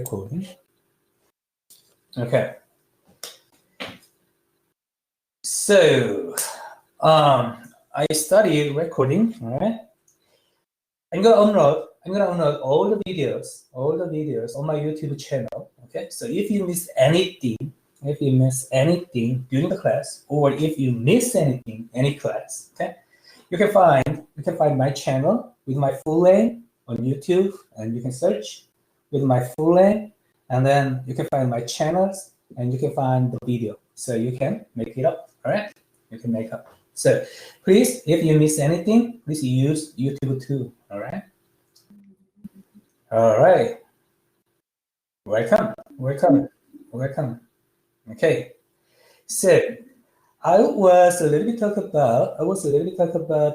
recording. Okay. So, I studied recording. All right. I'm gonna upload all the videos on my YouTube channel. Okay. So if you miss anything during the class, or if you miss any class, okay, you can find my channel with my full name on YouTube, and you can search with my full name, and then you can find my channels, and you can find the video, so you can make it up. All right, you can make up. So please, if you miss anything, please use YouTube too. All right. All right. Welcome. Okay. So I was a little bit talk about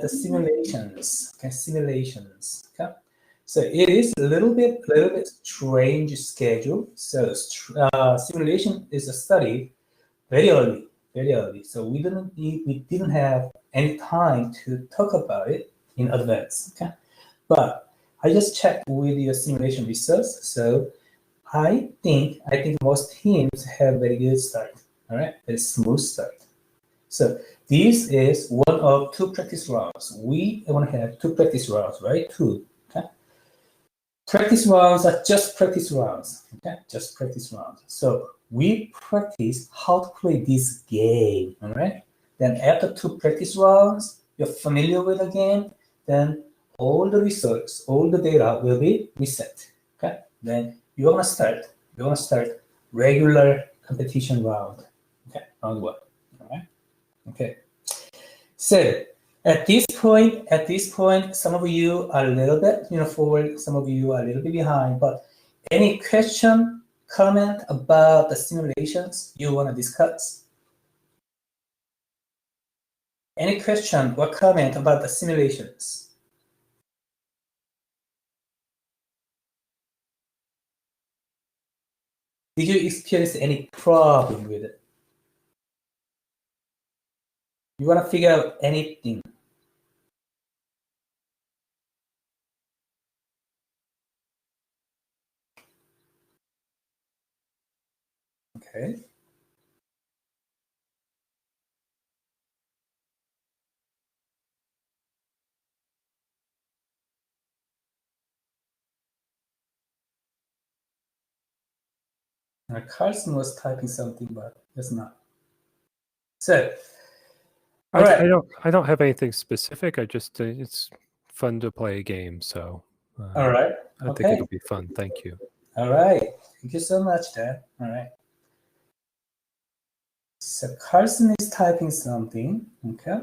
the simulations. Okay, simulations. Okay. So it is a little bit strange schedule. So simulation is studied very early. So we didn't have any time to talk about it in advance. Okay, but I just checked with your simulation research. So I think most teams have very good start. All right, very smooth start. So this is one of two practice rounds. We want to have two practice rounds, right? Two. Okay. Practice rounds are just practice rounds. Okay, just practice rounds. So we practice how to play this game. All right. Then after two practice rounds, you're familiar with the game. Then all the results, all the data will be reset. Okay. Then you're gonna start regular competition round. Okay, round one. All right. Okay. So at this point, some of you are a little bit forward, some of you are a little bit behind. But any question, comment about the simulations you want to discuss? Any question or comment about the simulations? Did you experience any problem with it? You want to figure out anything? Okay. Carlson was typing something, but it's not. So, all right. I don't have anything specific. I just it's fun to play a game, so all right. I think it'll be fun. Thank you. All right. Thank you so much, Dan. All right. So Carlson is typing something. Okay.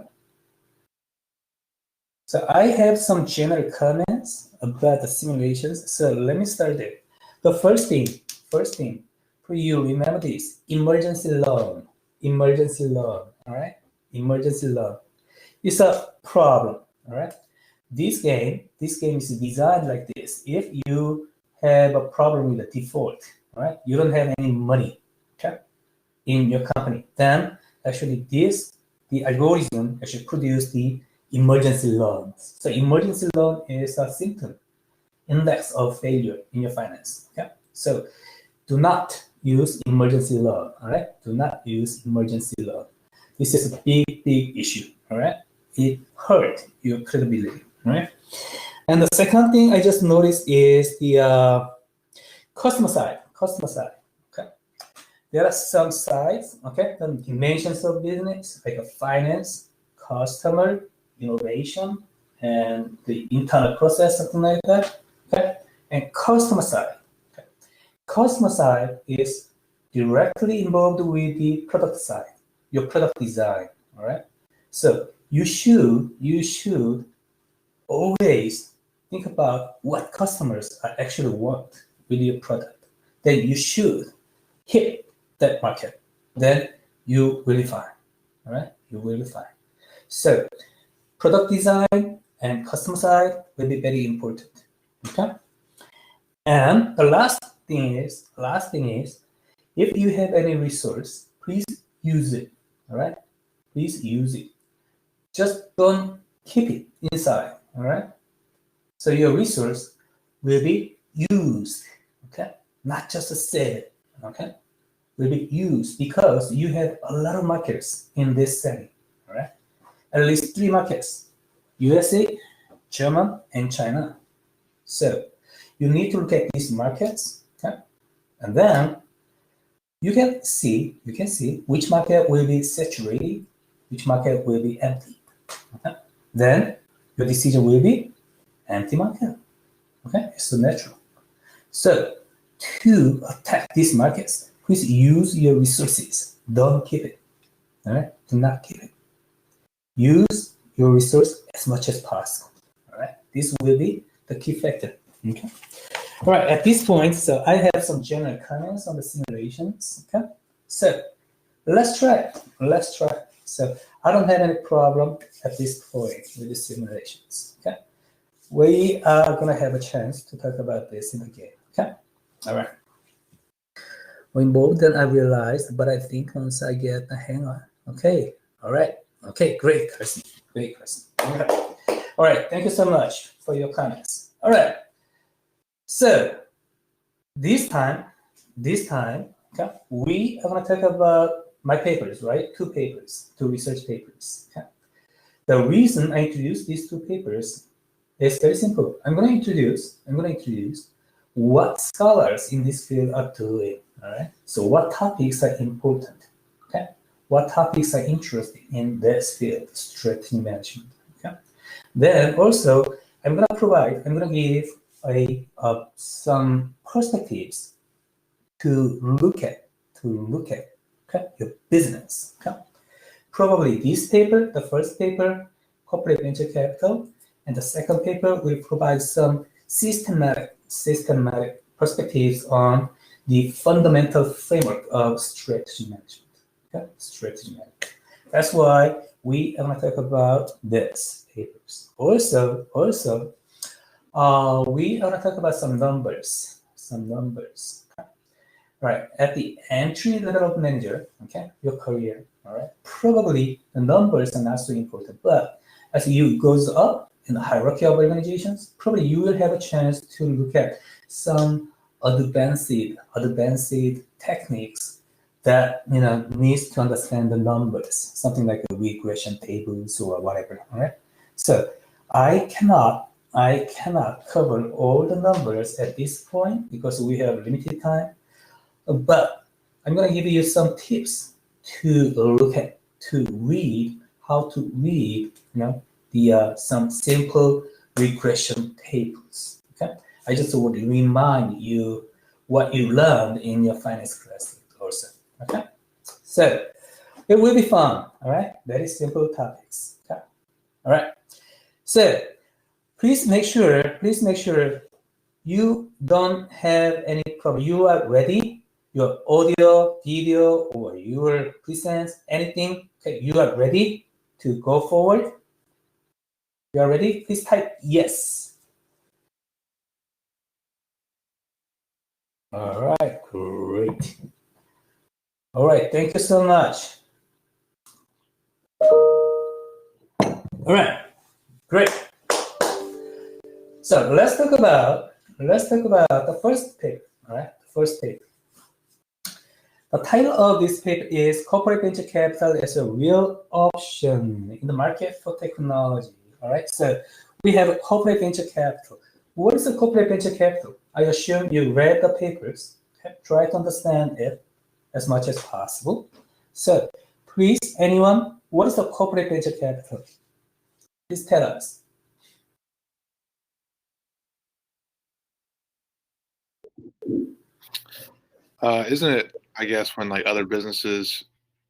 So I have some general comments about the simulations. So let me start there. The first thing for you, remember this: emergency loan. All right. Emergency loan. It's a problem. All right. This game is designed like this. If you have a problem with the default, all right, you don't have any money, okay, in your company, then actually the algorithm actually produce the emergency loan. So emergency loan is a symptom index of failure in your finance. Okay, so do not use emergency loan. All right, do not use emergency loan. This is a big issue. All right, it hurt your credibility. All right, and the second thing I just noticed is the customer side. Okay, there are some sides. Okay, the dimensions of business like a finance, customer, innovation, and the internal process, something like that. Okay, and customer side. Okay. Customer side is directly involved with the product side, your product design. All right, so you should always think about what customers actually want with your product. Then you should hit that market. Then you will be fine. All right, you will be fine. So product design and customer side will be very important. Okay. And the last thing is, if you have any resource, please use it. All right, please use it. Just don't keep it inside. All right. So your resource will be used. Okay. not just said, okay? Will be used because you have a lot of markets in this setting, all right? At least 3 markets, USA, German, and China. So you need to look at these markets, okay? And then you can see which market will be saturated, which market will be empty. Okay? Then your decision will be empty market. Okay, it's so natural. So to attack these markets, please use your resources. Don't keep it. All right, do not keep it. Use your resource as much as possible. All right, this will be the key factor. Okay. All right, at this point, so I have some general comments on the simulations. Okay, so let's try. So I don't have any problem at this point with the simulations. Okay, we are gonna have a chance to talk about this in the game. Okay, all right. Way more than I realized, but I think once I get the hang on. Okay, all right. Okay, great, Kirsten. Great, Kirsten. All right, thank you so much for your comments. All right. So this time, okay, we are going to talk about my papers, right? 2 research papers. Okay. The reason I introduced these 2 papers is very simple. I'm going to introduce what scholars in this field are doing. All right. So what topics are important? Okay. What topics are interesting in this field, strategy management? Okay. Then also I'm going to give some perspectives to look at okay, your business. Okay? Probably this paper, the first paper, corporate venture capital, and the second paper will provide some systematic perspectives on the fundamental framework of strategy management. Okay? Strategy management. That's why we are going to talk about these papers. Also, we are going to talk about some numbers. Okay? Right, at the entry level of manager, okay, your career, all right, probably the numbers are not so important, but as you goes up in the hierarchy of organizations, probably you will have a chance to look at some advanced techniques that needs to understand the numbers, something like the regression tables or whatever. All right, so I cannot cover all the numbers at this point because we have limited time. But I'm going to give you some tips to look at, how to read, some simple regression tables. Okay, I just would remind you what you learned in your finance class also. Okay, so it will be fun. All right, very simple topics. Okay, all right. So please make sure you don't have any problem. You are ready. Your audio, video, or your presence, anything, okay, you are ready to go forward? You are ready? Please type yes. All right, great. All right, thank you so much. All right, great. So let's talk about the first paper. All right, the first paper. The title of this paper is Corporate Venture Capital as a Real Option in the Market for Technology. All right, so we have a corporate venture capital. What is a corporate venture capital? I assume you read the papers. Okay? Try to understand it as much as possible. So please, anyone, what is the corporate venture capital? Please tell us. Isn't it, I guess, when like other businesses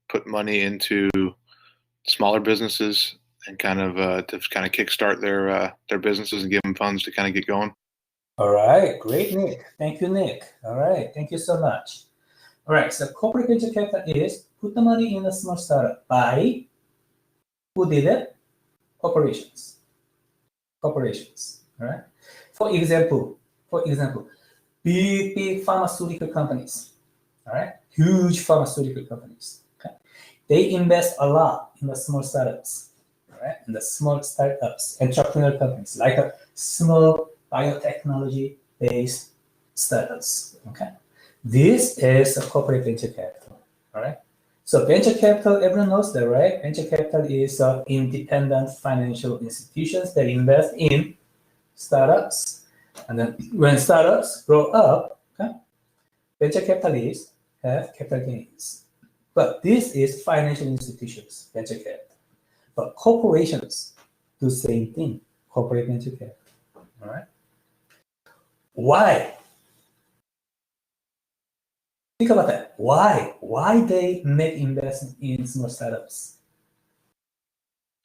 put money into smaller businesses and kind of to kind of kickstart their businesses and give them funds to kind of get going? All right, great, Nick. Thank you, Nick. All right, thank you so much. All right, so corporate venture capital is put the money in a small startup by who did it? Corporations. All right. For example, big pharmaceutical companies. All right, huge pharmaceutical companies. Okay, they invest a lot in the small startups. All right, in the small startups, entrepreneurial companies like a small biotechnology-based startups. Okay, This is a corporate venture capital, all right? So venture capital, everyone knows that, right? Venture capital is independent financial institutions that invest in startups. And then when startups grow up, okay, venture capitalists have capital gains. But this is financial institutions, venture capital. But corporations do the same thing, corporate venture capital, all right? Why? Think about that. Why? Why they make investment in small startups?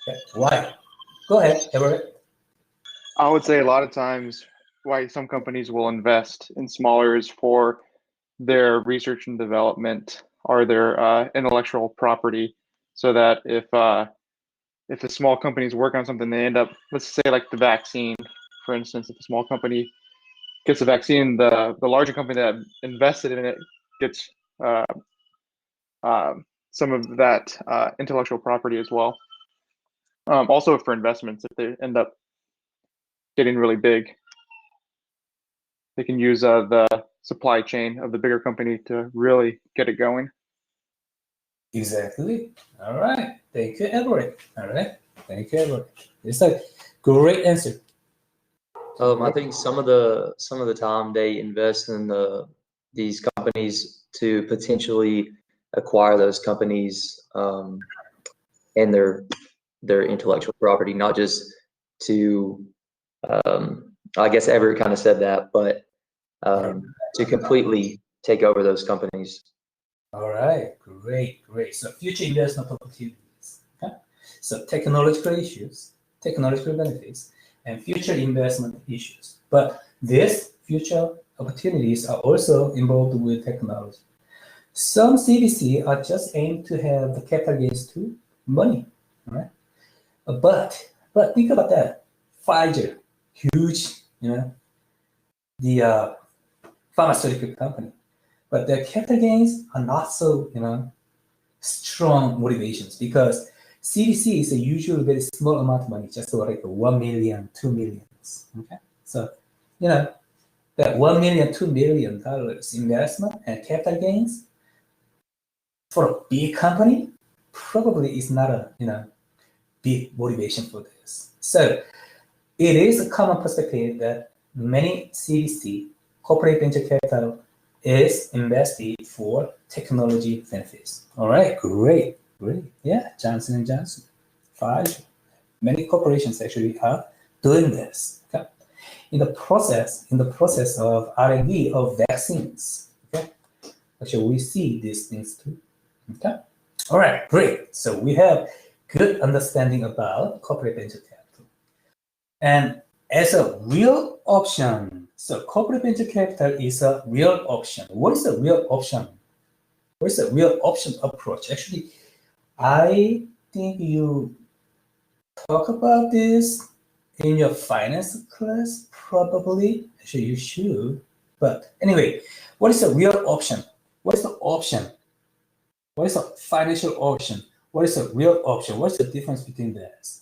Okay. Why? Go ahead, Everett. I would say a lot of times why some companies will invest in smaller is for their research and development or their intellectual property, so that if the small companies work on something, they end up, let's say like the vaccine, for instance, if a small company gets a vaccine, the larger company that invested in it gets some of that intellectual property as well. Also for investments, if they end up getting really big, they can use the supply chain of the bigger company to really get it going. Exactly. All right. Thank you, Everett. All right. Thank you, Everett. It's a great answer. I think some of the time they invest in these companies to potentially acquire those companies and their intellectual property, not just to I guess Everett kind of said that, but to completely take over those companies. All right. Great. Great. So future investment opportunities. Okay? So technological issues, technological benefits, and future investment issues. But these future opportunities are also involved with technology. Some CVC are just aimed to have the capital gains to money, right? But think about that. Pfizer, huge, the pharmaceutical company, but their capital gains are not so, strong motivations because CVC is a usually very small amount of money, just like 1 million, 2 million. Okay, so that $1 million, $2 million investment and capital gains for a big company probably is not a big motivation for this. So it is a common perspective that many CVC, corporate venture capital, is invested for technology benefits. All right, great. Yeah, Johnson & Johnson, Pfizer, many corporations actually are doing this. Okay? In the process of R&D of vaccines. Okay, actually we see these things too. Okay, all right, great. So we have good understanding about corporate venture capital. And as a real option, so corporate venture capital is a real option. What is a real option? What is a real option approach? Actually, I think you talk about this in your finance class, probably. Actually, you should. But anyway, what is a real option? What is the option? What is a financial option? What is a real option? What's the difference between this?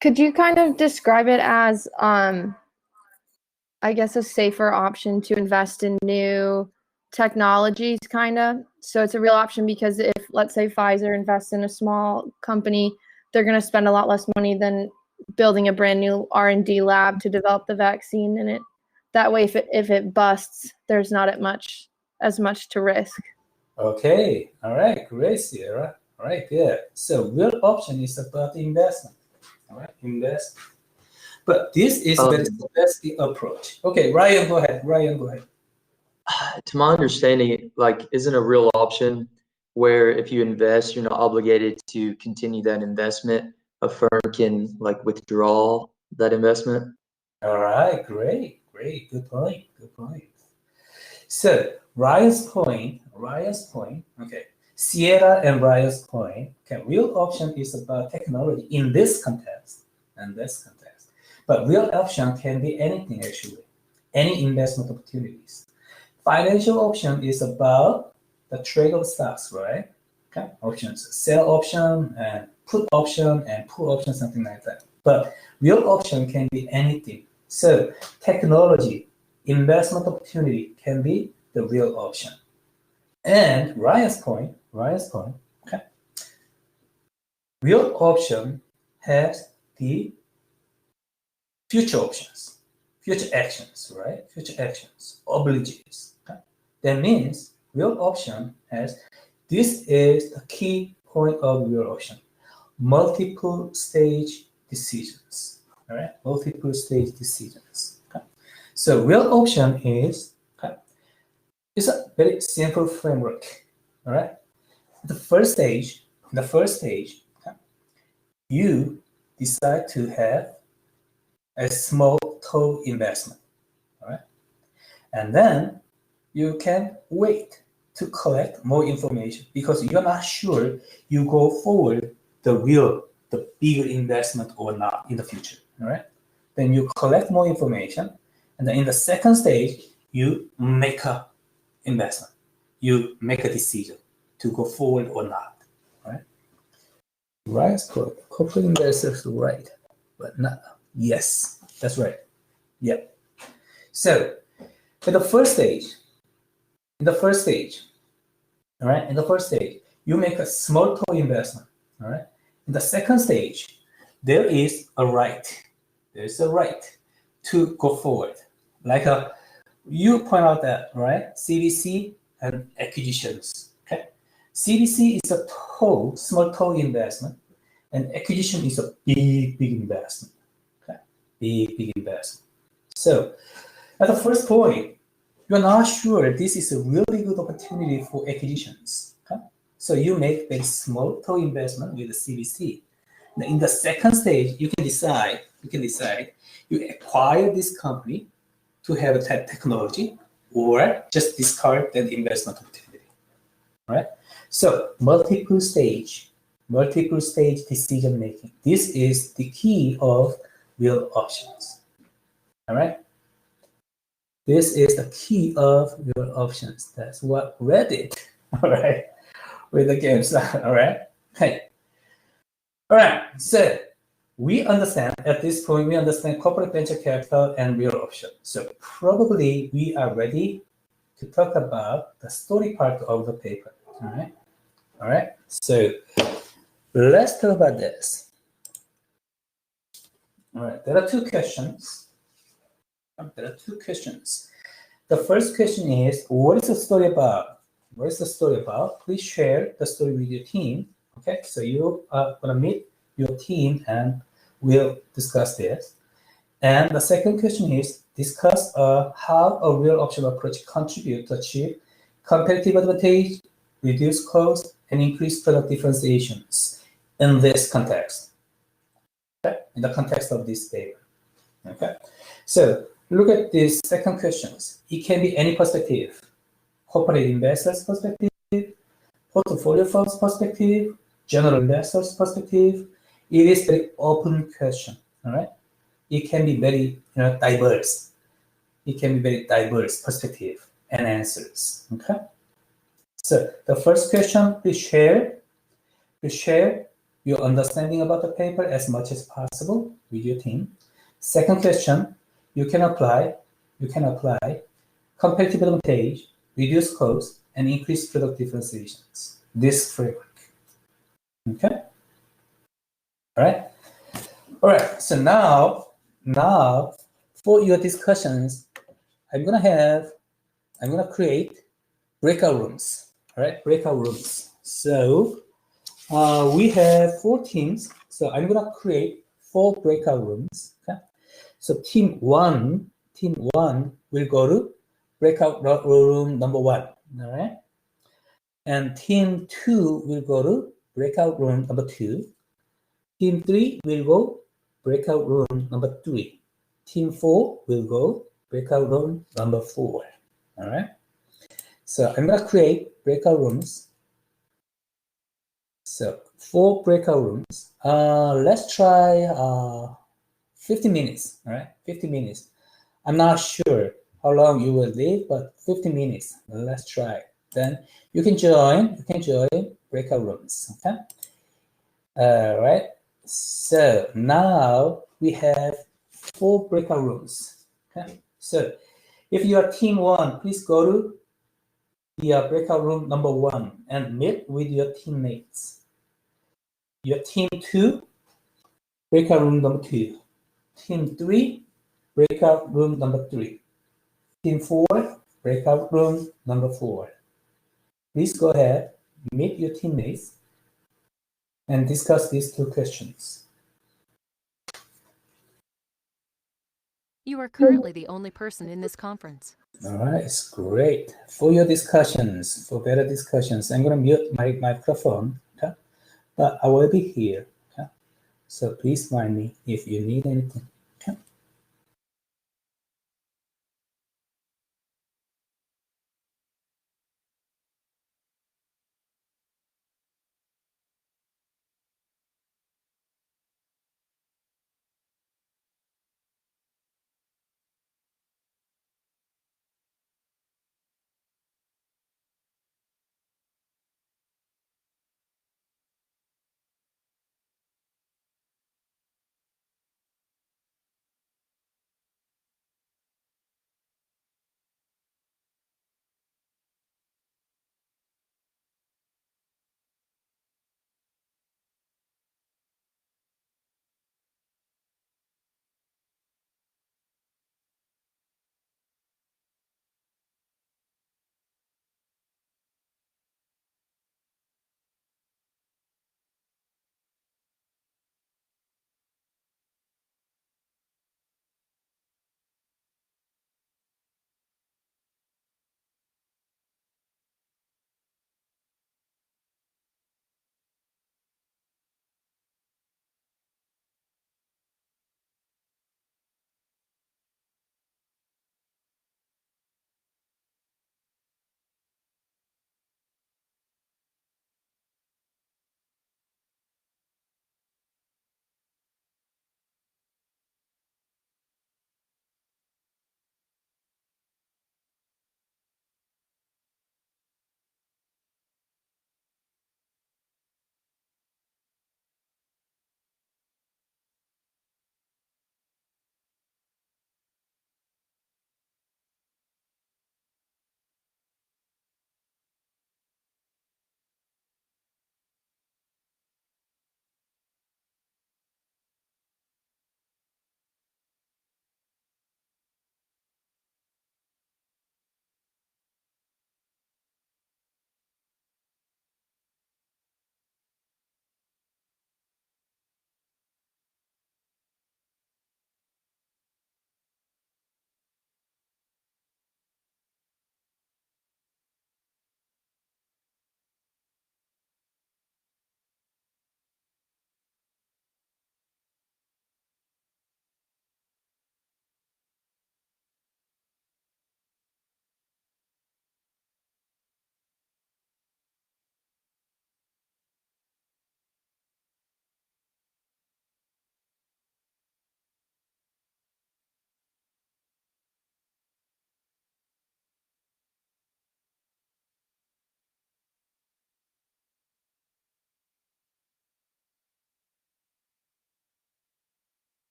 Could you kind of describe it as, I guess, a safer option to invest in new technologies, kind of? So it's a real option because if, let's say, Pfizer invests in a small company, they're going to spend a lot less money than building a brand new R&D lab to develop the vaccine. And that way, if it busts, there's not as much to risk. Okay, all right, great, Sierra. All right, good. So real option is about investment. All right, invest. But this is the best approach. Okay, Ryan, go ahead. To my understanding, isn't a real option where if you invest, you're not obligated to continue that investment. A firm can withdraw that investment. All right, great. Good point. So Ryan's point. Okay, Sierra and Ryan's point. Okay, real option is about technology in this context. But real option can be anything actually, any investment opportunities. Financial option is about the trade of stocks, right? Okay, options, sell option and put option and put option, something like that. But real option can be anything. So technology, investment opportunity can be the real option. And Ryan's point, okay, real option has the future options, future actions, right? Future actions, obligations. Okay? That means real option has, this is the key point of real option, multiple stage decisions. All right, multiple stage decisions. Okay? So real option is, okay, it's a very simple framework. All right, the first stage, okay, you decide to have a small total investment. All right, and then you can wait to collect more information because you're not sure you go forward the bigger investment or not in the future. All right, then you collect more information, and then in the second stage you make a investment, you make a decision to go forward or not. Right, right, corporate investors, right, but not, yes, that's right. Yep. So in the first stage, all right, in the first stage, you make a small total investment. All right. In the second stage, there is a right. There's a right to go forward. Like you point out that, right? CVC and acquisitions. Okay. CVC is a small total investment, and acquisition is a big investment. Okay. Big investment. So at the first point, you're not sure this is a really good opportunity for acquisitions. Okay? So you make very small total investment with the CVC. Now in the second stage, you can decide, you acquire this company to have a technology or just discard that investment opportunity. All right? So multiple stage decision making. This is the key of real options. All right? This is the key of your options. That's what Reddit, all right, with the games, all right? Hey, all right, so we understand, at this point, we understand corporate venture capital and real option. So probably we are ready to talk about the story part of the paper, all right? All right, so let's talk about this. All right, there are two questions. The first question is, what is the story about? Please share the story with your team. Okay, so you are gonna meet your team and we'll discuss this. And the second question is, discuss how a real option approach contribute to achieve competitive advantage, reduce cost, and increase product differentiations in this context. Okay, in the context of this paper. Okay, so look at these second questions. It can be any perspective. Corporate investors' perspective, portfolio firms' perspective, general investors' perspective. It is very open question, all right? It can be very diverse. It can be very diverse perspective and answers, okay? So the first question, please share your understanding about the paper as much as possible with your team. Second question, you can apply competitive advantage, reduce cost, and increase product differentiations. This framework. Okay? All right. So now for your discussions, I'm gonna create breakout rooms. All right, breakout rooms. So we have 4 teams. So I'm gonna create 4 breakout rooms. Okay. So team one will go to breakout room number 1, all right? And team 2 will go to breakout room number 2. Team 3 will go breakout room number 3. Team 4 will go breakout room number 4, all right? So I'm gonna create breakout rooms. So 4 breakout rooms. Let's try 50 minutes, all right? 50 minutes. I'm not sure how long you will live, but 50 minutes. Let's try. Then you can join breakout rooms, okay? All right. So now we have 4 breakout rooms, okay? So if you are team 1, please go to the breakout room number 1 and meet with your teammates. Your team 2, breakout room number 2. Team 3, breakout room number 3. Team 4, breakout room number 4. Please go ahead, meet your teammates, and discuss these 2 questions. You are currently the only person in this conference. All right, it's great. For your discussions, for better discussions, I'm going to mute my microphone, okay? But I will be here, okay? So please find me if you need anything.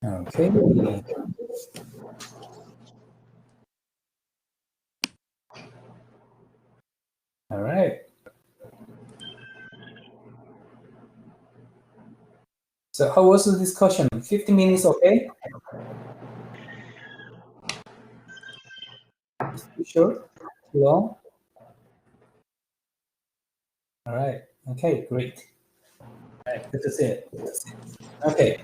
Okay. All right. So how was the discussion? 50 minutes, okay? It's too short? Too long? All right. Okay, great. All right, good to see it. Good to see it. Okay.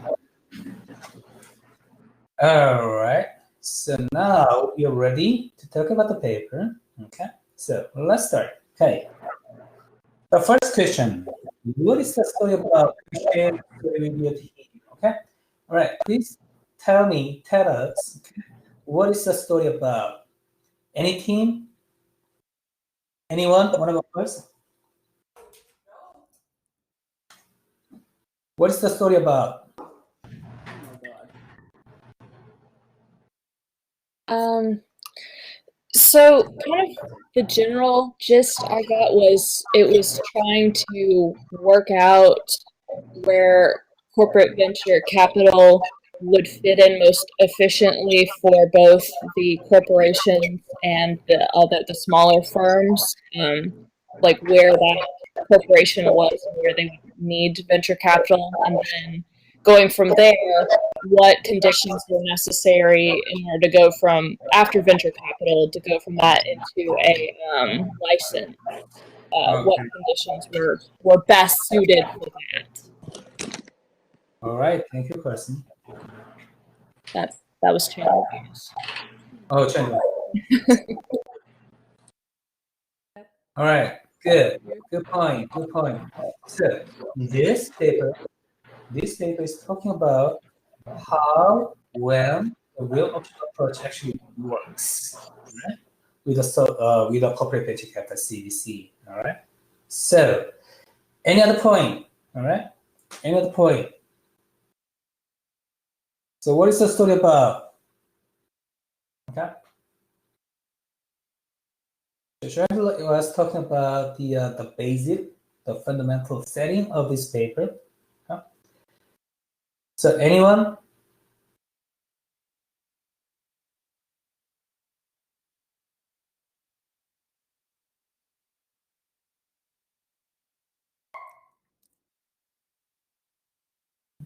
All right. So now you're ready to talk about the paper. Okay. So let's start. Okay. The first question. What is the story about? Share the story with your team. Okay. All right. Please tell us, okay, what is the story about? Any team? Anyone? One of us? What is the story about? So kind of the general gist I got was it was trying to work out where corporate venture capital would fit in most efficiently for both the corporations and the smaller firms, like where that corporation was and where they would need venture capital, and then going from there, what conditions were necessary in order to go from after venture capital to go from that into a license. What conditions were best suited for that? All right. Thank you, Carson. That was Chandler. Oh, Chandler. All right. Good. Good point. Good point. So this paper is talking about how when the real option approach actually works, right? With a corporate venture capital CVC. All right. So any other point? All right. Any other point? So what is the story about? Okay. So Chandler was talking about the basic, the fundamental setting of this paper. Okay. So anyone?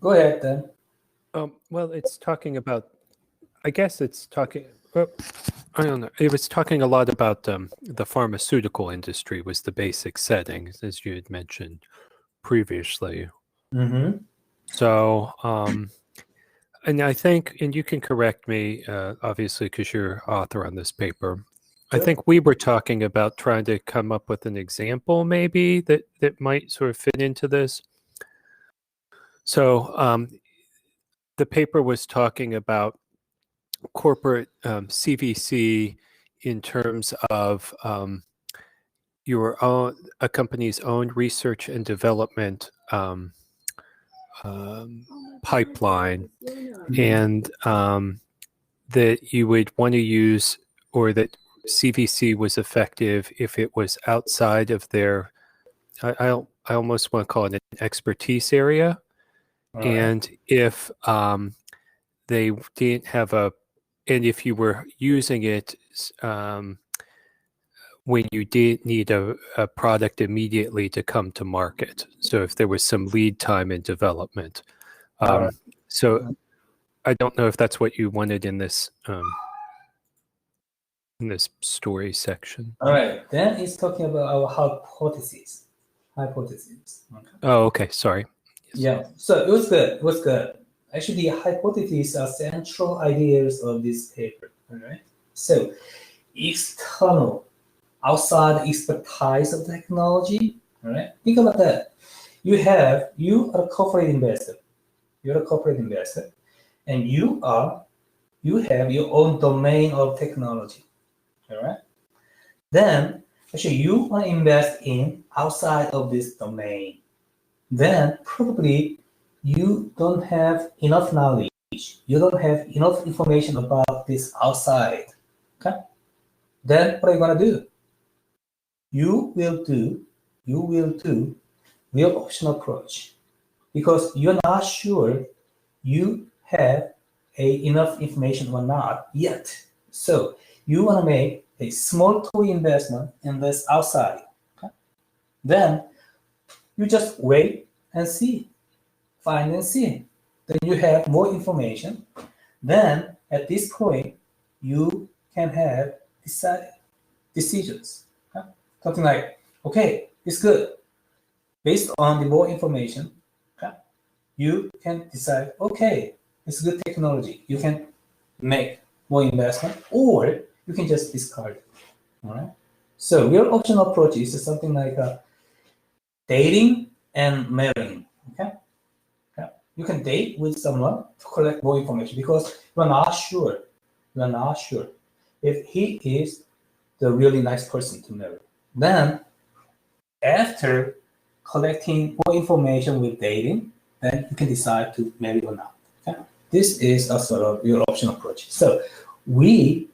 Go ahead then. Well, it's talking about. I guess it's talking. Well, I don't know. It was talking a lot about the pharmaceutical industry was the basic setting, as you had mentioned previously. Mm-hmm. So, and I think, and you can correct me, obviously, because you're author on this paper. I Sure. think we were talking about trying to come up with an example, maybe that might sort of fit into this. So, the paper was talking about corporate CVC in terms of a company's own research and development pipeline, and that you would want to use, or that CVC was effective if it was outside of their, I almost want to call it an expertise area, All right. and if they didn't have and if you were using it when you did need a product immediately to come to market. So if there was some lead time in development. Right. So I don't know if that's what you wanted in this story section. All right. Then it's talking about our hypotheses. Hypotheses. Okay. Oh, okay. Sorry. Yeah. So it was good. It was good. Actually, the hypotheses are central ideas of this paper. All right. So external, outside expertise of technology. All right. Think about that. You are a corporate investor. You're a corporate investor, and you have your own domain of technology. All right. Then actually you want to invest in outside of this domain. Then probably you don't have enough knowledge. You don't have enough information about this outside. Okay. Then what are you gonna do? You will do real option approach, because you're not sure you have enough information or not yet. So you want to make a small toy investment in this outside. Okay? Then you just wait and see, find and see. Then you have more information. Then at this point, you can have decisions. Okay? Something like, okay, it's good. Based on the more information, okay, you can decide, okay, it's good technology. You can make more investment, or you can just discard it. All right. So real option approach is something like dating and marrying. Okay. Yeah. You can date with someone to collect more information because you're not sure. You're not sure if he is the really nice person to marry. Then after collecting more information with dating, then you can decide to marry or not. Okay? This is a sort of real option approach. So we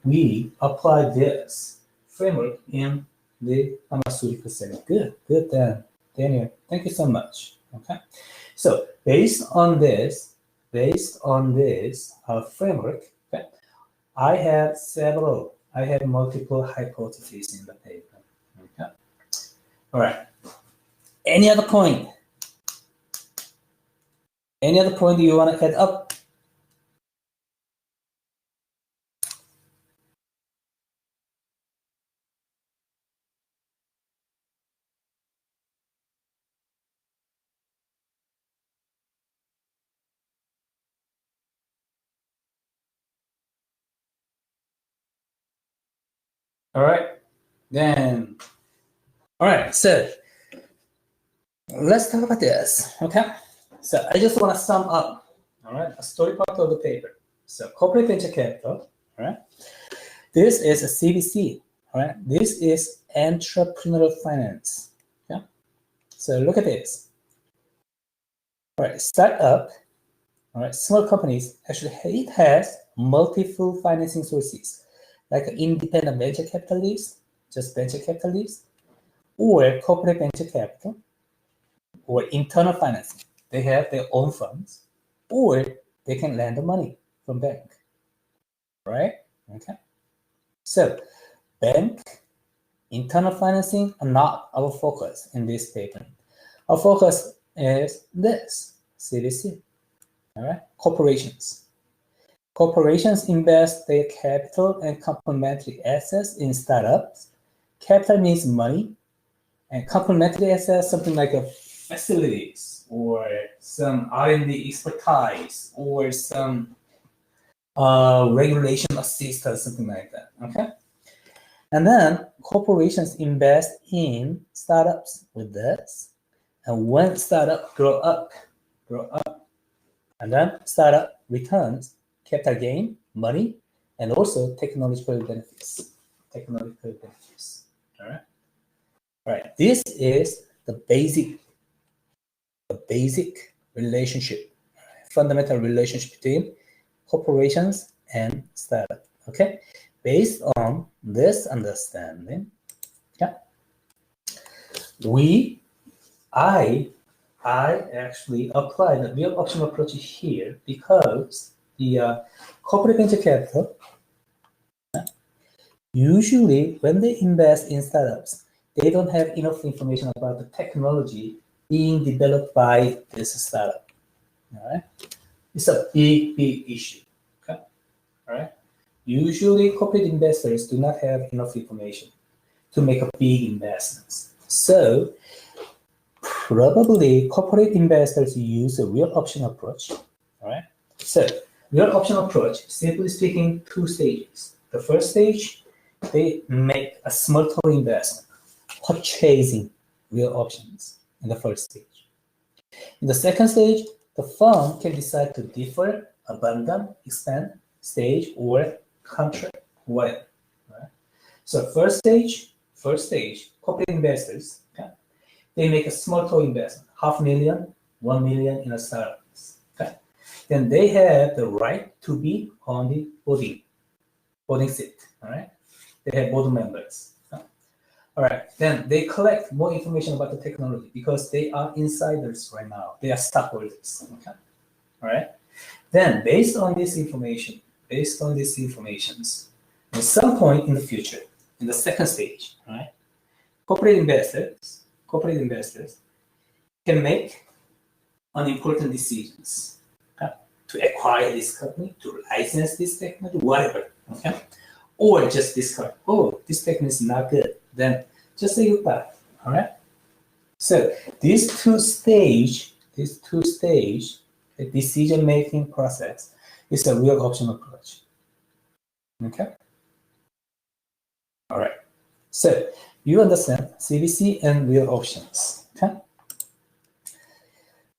apply this framework in the pharmaceutical setting. Good, then, Daniel. Thank you so much. Okay. So based on this framework, okay, I have multiple hypotheses in the paper. Okay. All right. Any other point? Any other point you want to add up? All right. Then, all right. So let's talk about this. Okay. So I just want to sum up. All right. A story part of the paper. So corporate venture capital. All right. This is a CVC. All right. This is entrepreneurial finance. Yeah. So look at this. All right. Startup. All right. Small companies actually it has multiple financing sources, like independent venture capitalists, just venture capitalists, or corporate venture capital, or internal financing. They have their own funds, or they can lend the money from bank, right? Okay. So bank, internal financing are not our focus in this paper. Our focus is this, CVC, all right? Corporations. Corporations invest their capital and complementary assets in startups. Capital means money, and complementary assets, something like a facilities or some R&D expertise or some regulation assistance, something like that. Okay, and then corporations invest in startups with this, and when startup grow up, and then startup returns capital gain, money, and also technological benefits. All right. All right. This is the basic relationship, fundamental relationship between corporations and startup. Okay. Based on this understanding, yeah, I actually apply the real option approach here because the corporate venture capital, usually when they invest in startups, they don't have enough information about the technology being developed by this startup. All right, it's a big issue. Okay, all right. Usually, corporate investors do not have enough information to make a big investments. So probably corporate investors use a real option approach. All right. So real option approach, simply speaking, two stages. The first stage, they make a small total investment, purchasing real options in the first stage. In the second stage, the firm can decide to defer, abandon, expand, stage, or contract, whatever. Right? So first stage, corporate investors, okay, they make a small total investment, $500,000, $1 million in a startup. Okay? Then they have the right to be on the voting seat. All right, they have board members. All right, then they collect more information about the technology because they are insiders right now. They are stockholders. Okay, all right. Then, based on this information, at some point in the future, in the second stage, right, corporate investors can make unimportant decisions, okay, to acquire this company, to license this technology, whatever, okay, or just discard. Oh, this technology is not good. Then just say goodbye. All right. So these two stage decision-making process is a real option approach. Okay. All right. So you understand CBC and real options. Okay.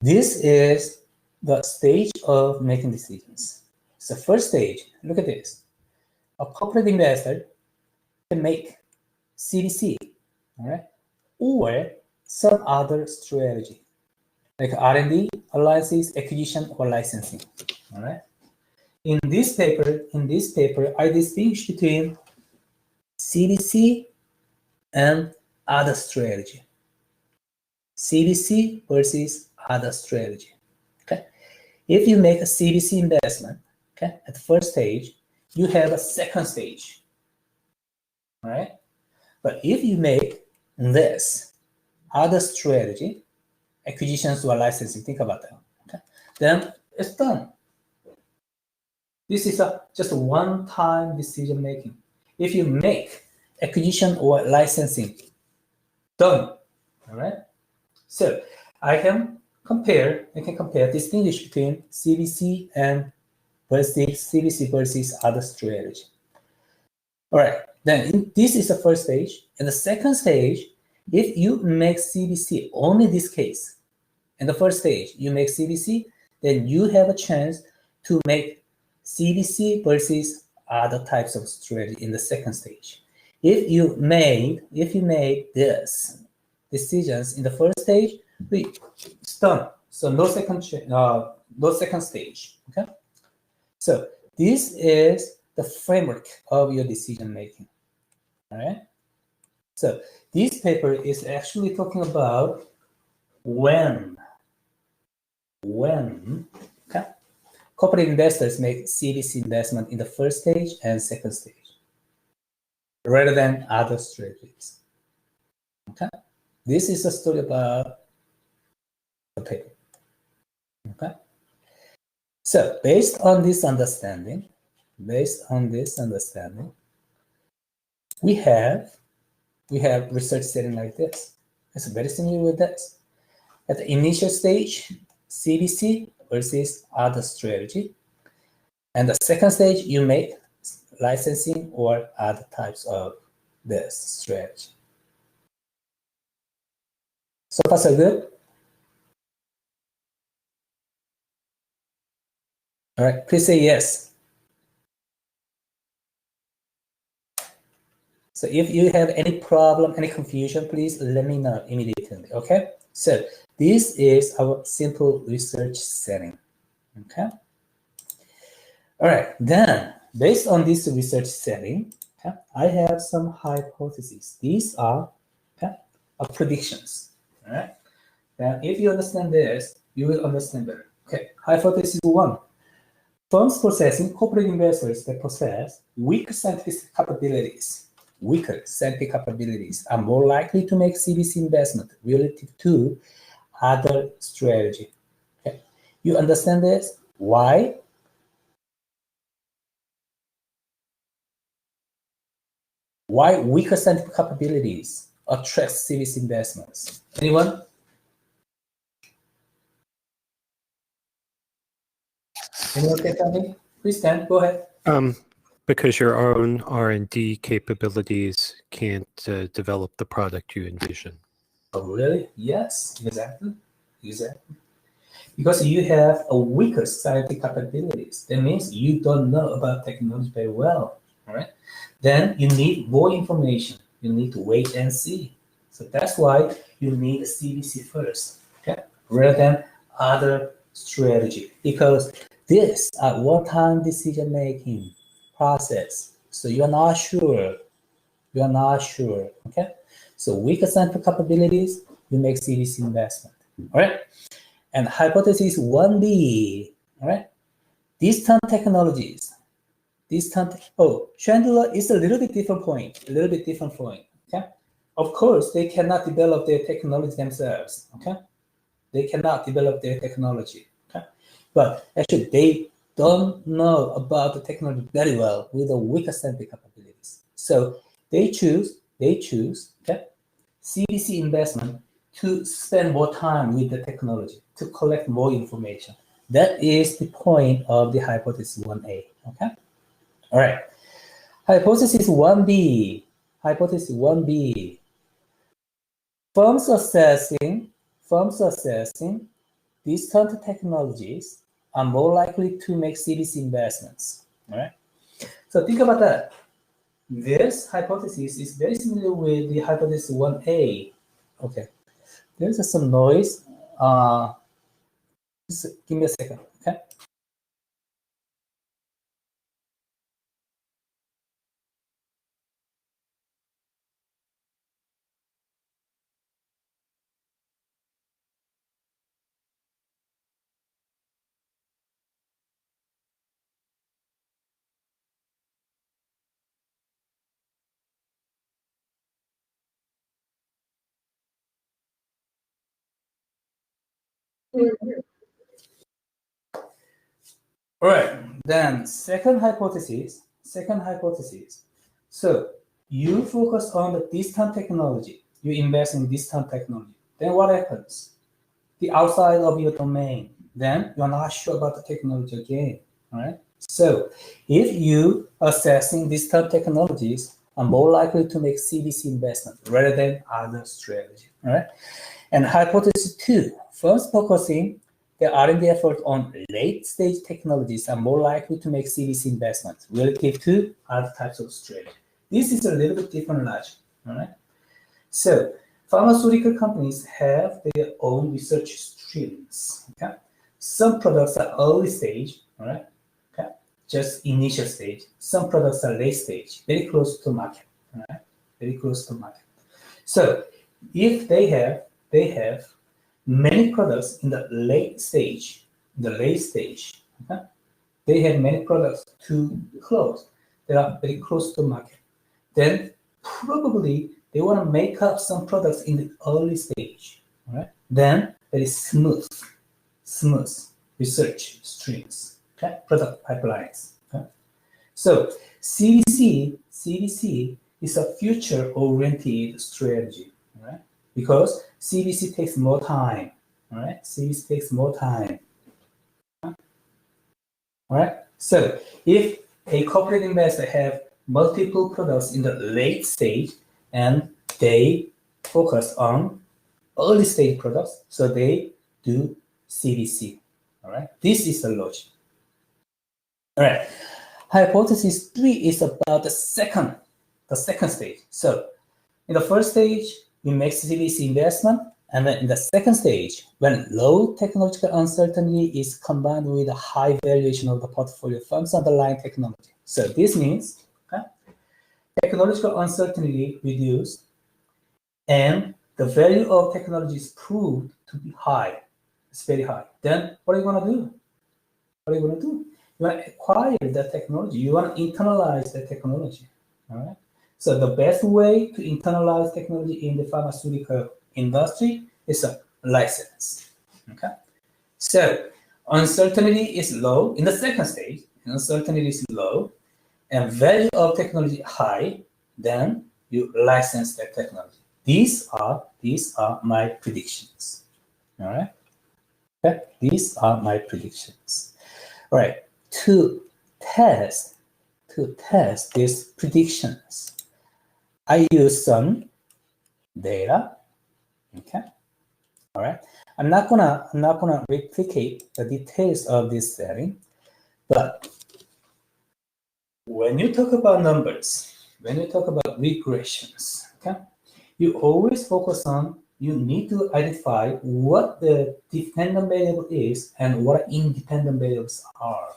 This is the stage of making decisions. So first stage, look at this. A corporate investor can make CBC, all right, or some other strategy, like R&D, alliances, acquisition, or licensing. All right. In this paper, I distinguish between CBC and other strategy. CBC versus other strategy. Okay. If you make a CBC investment, okay, at the first stage, you have a second stage. All right. But if you make this other strategy, acquisitions or licensing, think about that. Okay. Then it's done. This is just a one-time decision making. If you make acquisition or licensing, done. All right. So I can distinguish between CBC versus other strategy. All right. Then this is the first stage. In the second stage, if you make CBC, only this case, in the first stage, you make CBC, then you have a chance to make CBC versus other types of strategy in the second stage. If you made this decisions in the first stage, it's done. So no second stage. Okay. So this is the framework of your decision making. All right. So this paper is actually talking about when okay, corporate investors make CBC investment in the first stage and second stage, rather than other strategies. Okay. This is a story about the paper. Okay. So based on this understanding, we have research setting like this. It's very similar with this. At the initial stage, CBC versus other strategy. And the second stage, you make licensing or other types of this strategy. So far, so good? All right, please say yes. So if you have any problem, any confusion, please let me know immediately, okay? So this is our simple research setting, okay? All right, then based on this research setting, okay, I have some hypotheses. These are predictions, all right? Then if you understand this, you will understand better. Okay, hypothesis 1. Firms possessing corporate investors that possess weaker scientific capabilities are more likely to make CBC investment relative to other strategy. Okay, you understand this? Why? Why weaker scientific capabilities attract CBC investments? Anyone? Anyone can tell me? Please, Dan, go ahead. Because your own R&D capabilities can't develop the product you envision. Oh, really? Yes, exactly. Because you have a weaker scientific capabilities. That means you don't know about technology very well, all right? Then you need more information. You need to wait and see. So that's why you need a CBC first, okay? Rather than other strategy. Because this are one-time decision-making process. So you're not sure, okay? So weaker scientific capabilities, you make CBC investment, all right? And hypothesis 1B, all right? distant technologies. Chandler is a little bit different point, okay? Of course, they cannot develop their technology themselves, okay? They cannot develop their technology, okay? But actually, they don't know about the technology very well with the weak assembly capabilities. So they choose, okay, CVC investment to spend more time with the technology, to collect more information. That is the point of the hypothesis 1A, okay? All right. Hypothesis 1B. Firms assessing distant technologies are more likely to make CVC investments. All right. So think about that. This hypothesis is very similar with the hypothesis 1A. Okay. There's some noise. Just give me a second. Okay. All right, then second hypothesis. So you focus on the distant technology. You invest in distant technology. Then what happens? The outside of your domain. Then you're not sure about the technology again. All right. So if you assessing distant technologies, are more likely to make CVC investment rather than other strategy. All right. And hypothesis 2, firms focusing their R&D effort on late-stage technologies are more likely to make CVC investments relative to other types of strategy. This is a little bit different logic, all right? So pharmaceutical companies have their own research streams, okay? Some products are early stage, all right? Okay, just initial stage. Some products are late stage, very close to market, all right? Very close to market. So if they have many products in the late stage, okay? They have many products to close. They are very close to market. Then probably they want to make up some products in the early stage, all right? Then very smooth research streams, okay? Product pipelines, okay? So CVC is a future-oriented strategy, right? Because CVC takes more time, all right? CVC takes more time, all right? So if a corporate investor have multiple products in the late stage and they focus on early stage products, so they do CVC, all right? This is the logic. All right, hypothesis 3 is about the second stage. So in the first stage, we make CVC investment, and then in the second stage, when low technological uncertainty is combined with a high valuation of the portfolio firm's underlying technology. So this means, okay, technological uncertainty reduced, and the value of technology is proved to be high. It's very high. Then what are you going to do? You want to acquire that technology. You want to internalize that technology. All right. So the best way to internalize technology in the pharmaceutical industry is a license. Okay. So uncertainty is low in the second stage. Uncertainty is low, and value of technology high. Then you license that technology. These are my predictions. All right. Okay. These are my predictions. All right. To test these predictions, I use some data. Okay. All right. I'm not gonna replicate the details of this setting, but when you talk about numbers, when you talk about regressions, okay, you always focus on, you need to identify what the dependent variable is and what independent variables are.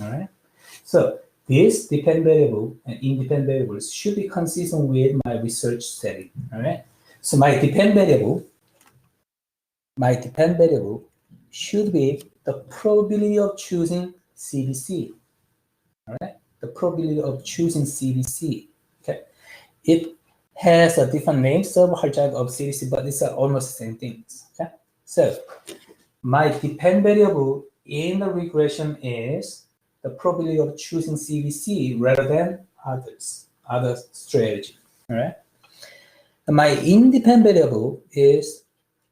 All right. So this dependent variable and independent variables should be consistent with my research setting. All right. So my dependent variable should be the probability of choosing CVC. All right, the probability of choosing CVC. Okay, it has a different name, sub-hijack of CVC, but these are almost the same things. Okay, so my depend variable in the regression is the probability of choosing CVC rather than other strategy. All right. And my independent variable is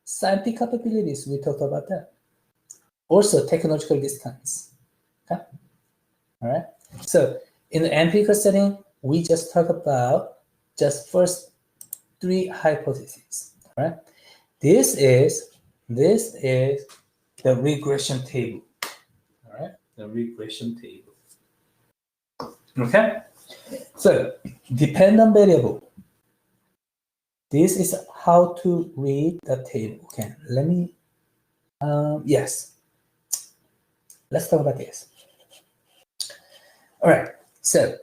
scientific capabilities. We talked about that. Also, technological distance. Okay. All right. So in the empirical setting, we just talk about just first 3 hypotheses. All right. This is the regression table. All right. The regression table. Okay. So dependent variable. This is how to read the table. Okay. Let me. Yes. Let's talk about this. All right, so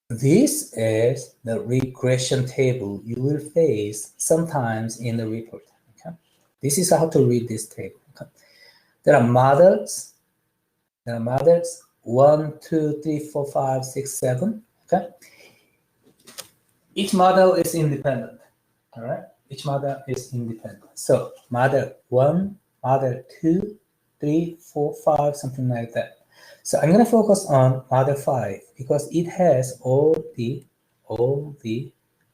this is the regression table you will face sometimes in the report. Okay, this is how to read this table. Okay? There are models. 1, 2, 3, 4, 5, 6, 7. Okay, each model is independent. All right, each model is independent. So model 1, model 2, 3, 4, 5, something like that. So I'm going to focus on model 5 because it has all the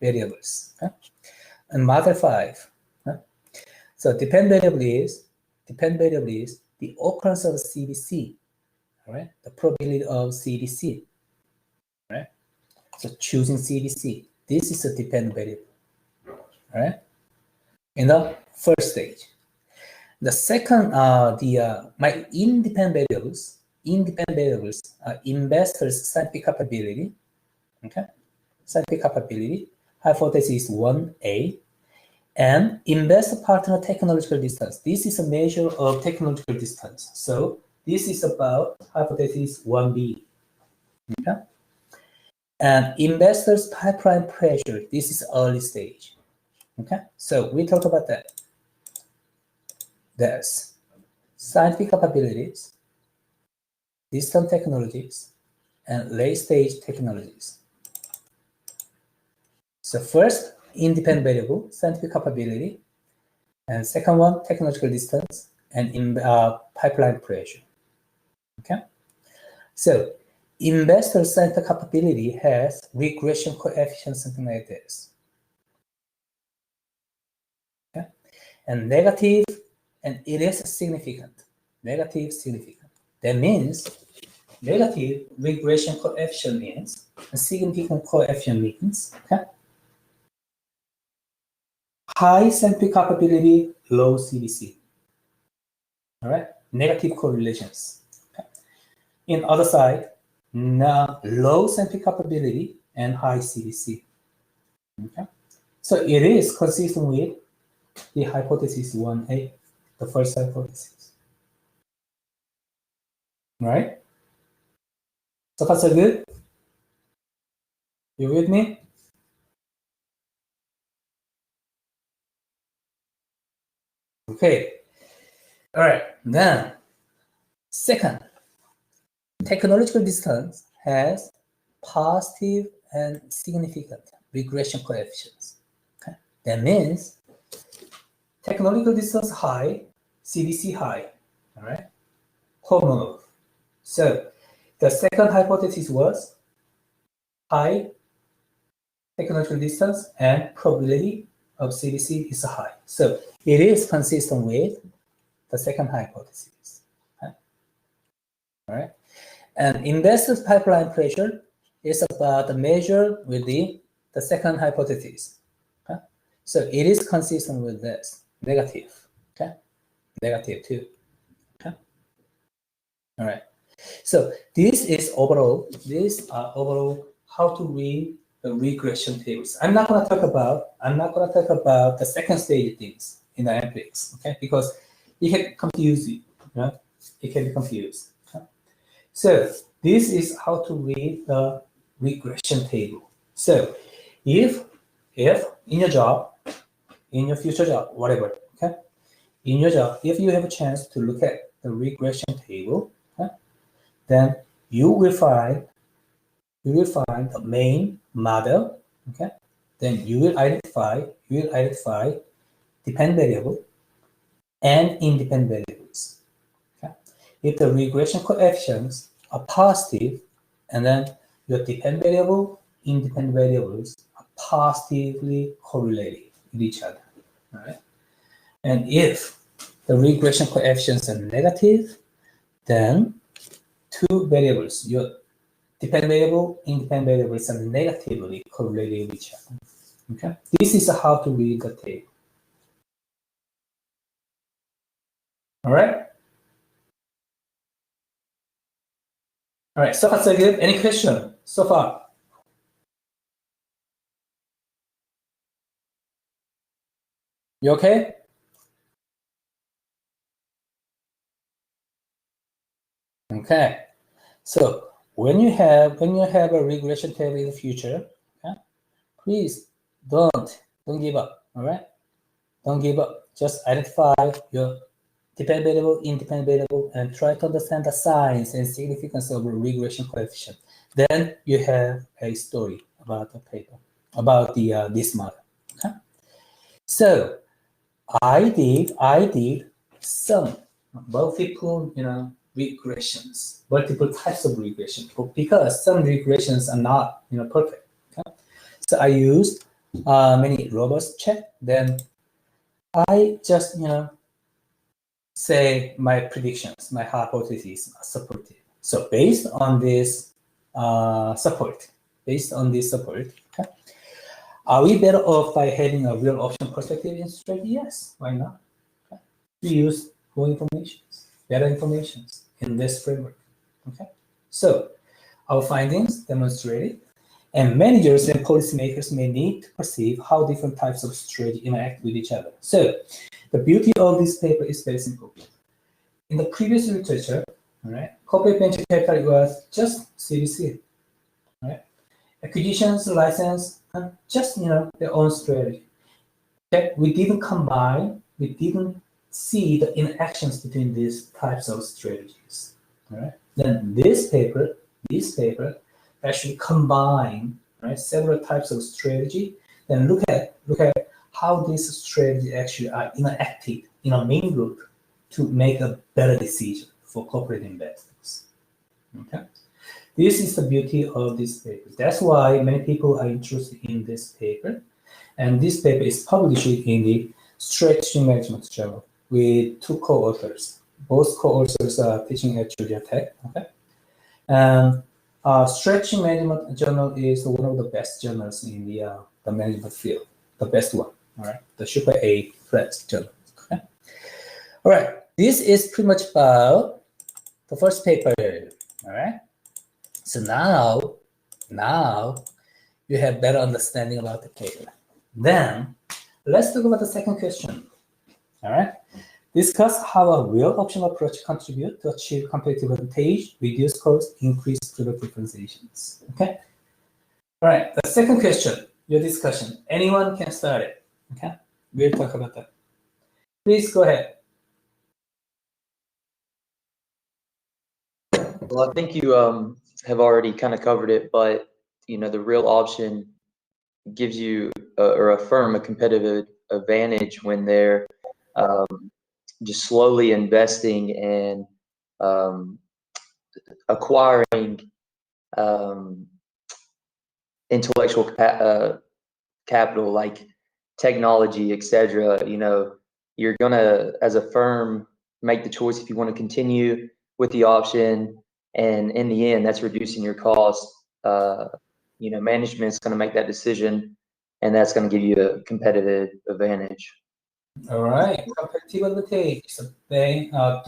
variables. Okay? And model 5. Okay? So depend variable is the occurrence of CDC. All right, the probability of CDC. All right. So choosing CDC. This is a dependent variable. All right. In the first stage. The second, my independent variables are investors' scientific capability, okay? Scientific capability, hypothesis 1A, and investor partner technological distance. This is a measure of technological distance. So this is about hypothesis 1B, okay? And investors' pipeline pressure, this is early stage, okay? So we talked about that. There's scientific capabilities, distant technologies, and late-stage technologies. So first, independent variable, scientific capability, and second one, technological distance, and pipeline pressure. Okay? So investor scientific capability has regression coefficient, something like this. Okay? And negative, and it is significant. Negative, significant. That means negative regression coefficient means, a significant coefficient means, okay? High scientific capability, low CDC. All right, negative correlations. Okay? In other side, low scientific capability and high CDC. Okay, so it is consistent with the hypothesis 1A, the first hypothesis. All right. So far so good. You with me? Okay. All right. Then, second, technological distance has positive and significant regression coefficients. Okay. That means technological distance high, CDC high. All right. Homolog. So the second hypothesis was high technological distance and probability of CDC is high. So it is consistent with the second hypothesis. Okay. All right. And investors' pipeline pressure is about the measure with the second hypothesis. Okay. So it is consistent with this, negative. Okay. Negative too. Okay. All right. So this is overall, how to read the regression tables. I'm not going to talk about the second stage things in the empirics, okay? Because it can confuse you, right? It can be confused. Okay? So this is how to read the regression table. So if in your job, in your future job, whatever, okay? In your job, if you have a chance to look at the regression table, okay? then you will find the main model. Okay, then you will identify dependent variable and independent variables. Okay? If the regression coefficients are positive, and then your dependent variable, independent variables are positively correlated with each other. All right? And if the regression coefficients are negative, then two variables, your dependent variable, independent variables, are negatively correlated with each other. Okay, this is how to read the table. All right. All right. So far, so good. Any question so far? You okay? Okay. So when you have a regression table in the future, okay, please don't give up. All right. Don't give up. Just identify your dependent variable, independent variable, and try to understand the signs and significance of a regression coefficient. Then you have a story about the paper, about the this model. Okay. So I did some multiple regressions, multiple types of regression, because some regressions are not perfect. Okay? So I used many robust check. Then I just say my predictions, my hypotheses are supported. So based on this support, okay, are we better off by having a real option perspective in strategy? Yes, why not? Okay. We use more information, better information in this framework. Okay, so our findings demonstrated, and managers and policymakers may need to perceive how different types of strategy interact with each other. So the beauty of this paper is very simple. In the previous literature, all right, corporate venture capital was just CVC, right? Acquisitions, license, and just their own strategy. Okay, we didn't combine, we didn't see the interactions between these types of strategies. All right. Then this paper actually combine, right, several types of strategy. Then look at how these strategies actually are interacted in a main group to make a better decision for corporate investors. Okay. This is the beauty of this paper. That's why many people are interested in this paper. And this paper is published in the Strategy Management Journal with two co-authors. Both co-authors are teaching at Georgia Tech. Okay. And Strategy Management Journal is one of the best journals in the management field, the best one. All right, the Super A flat journal. Okay. All right, this is pretty much about the first paper. All right. So now you have better understanding about the paper. Then let's talk about the second question. All right. Discuss how a real option approach contributes to achieve competitive advantage, reduce cost, increase product differentiations. Okay. All right. The second question, your discussion. Anyone can start it. Okay. We'll talk about that. Please go ahead. Well, I think you have already kind of covered it, but the real option gives you or a firm a competitive advantage when they're just slowly investing and acquiring intellectual capital like technology, etc. You're gonna, as a firm, make the choice if you want to continue with the option, and in the end, that's reducing your cost. Management's going to make that decision, and that's going to give you a competitive advantage. All right, competitive advantage is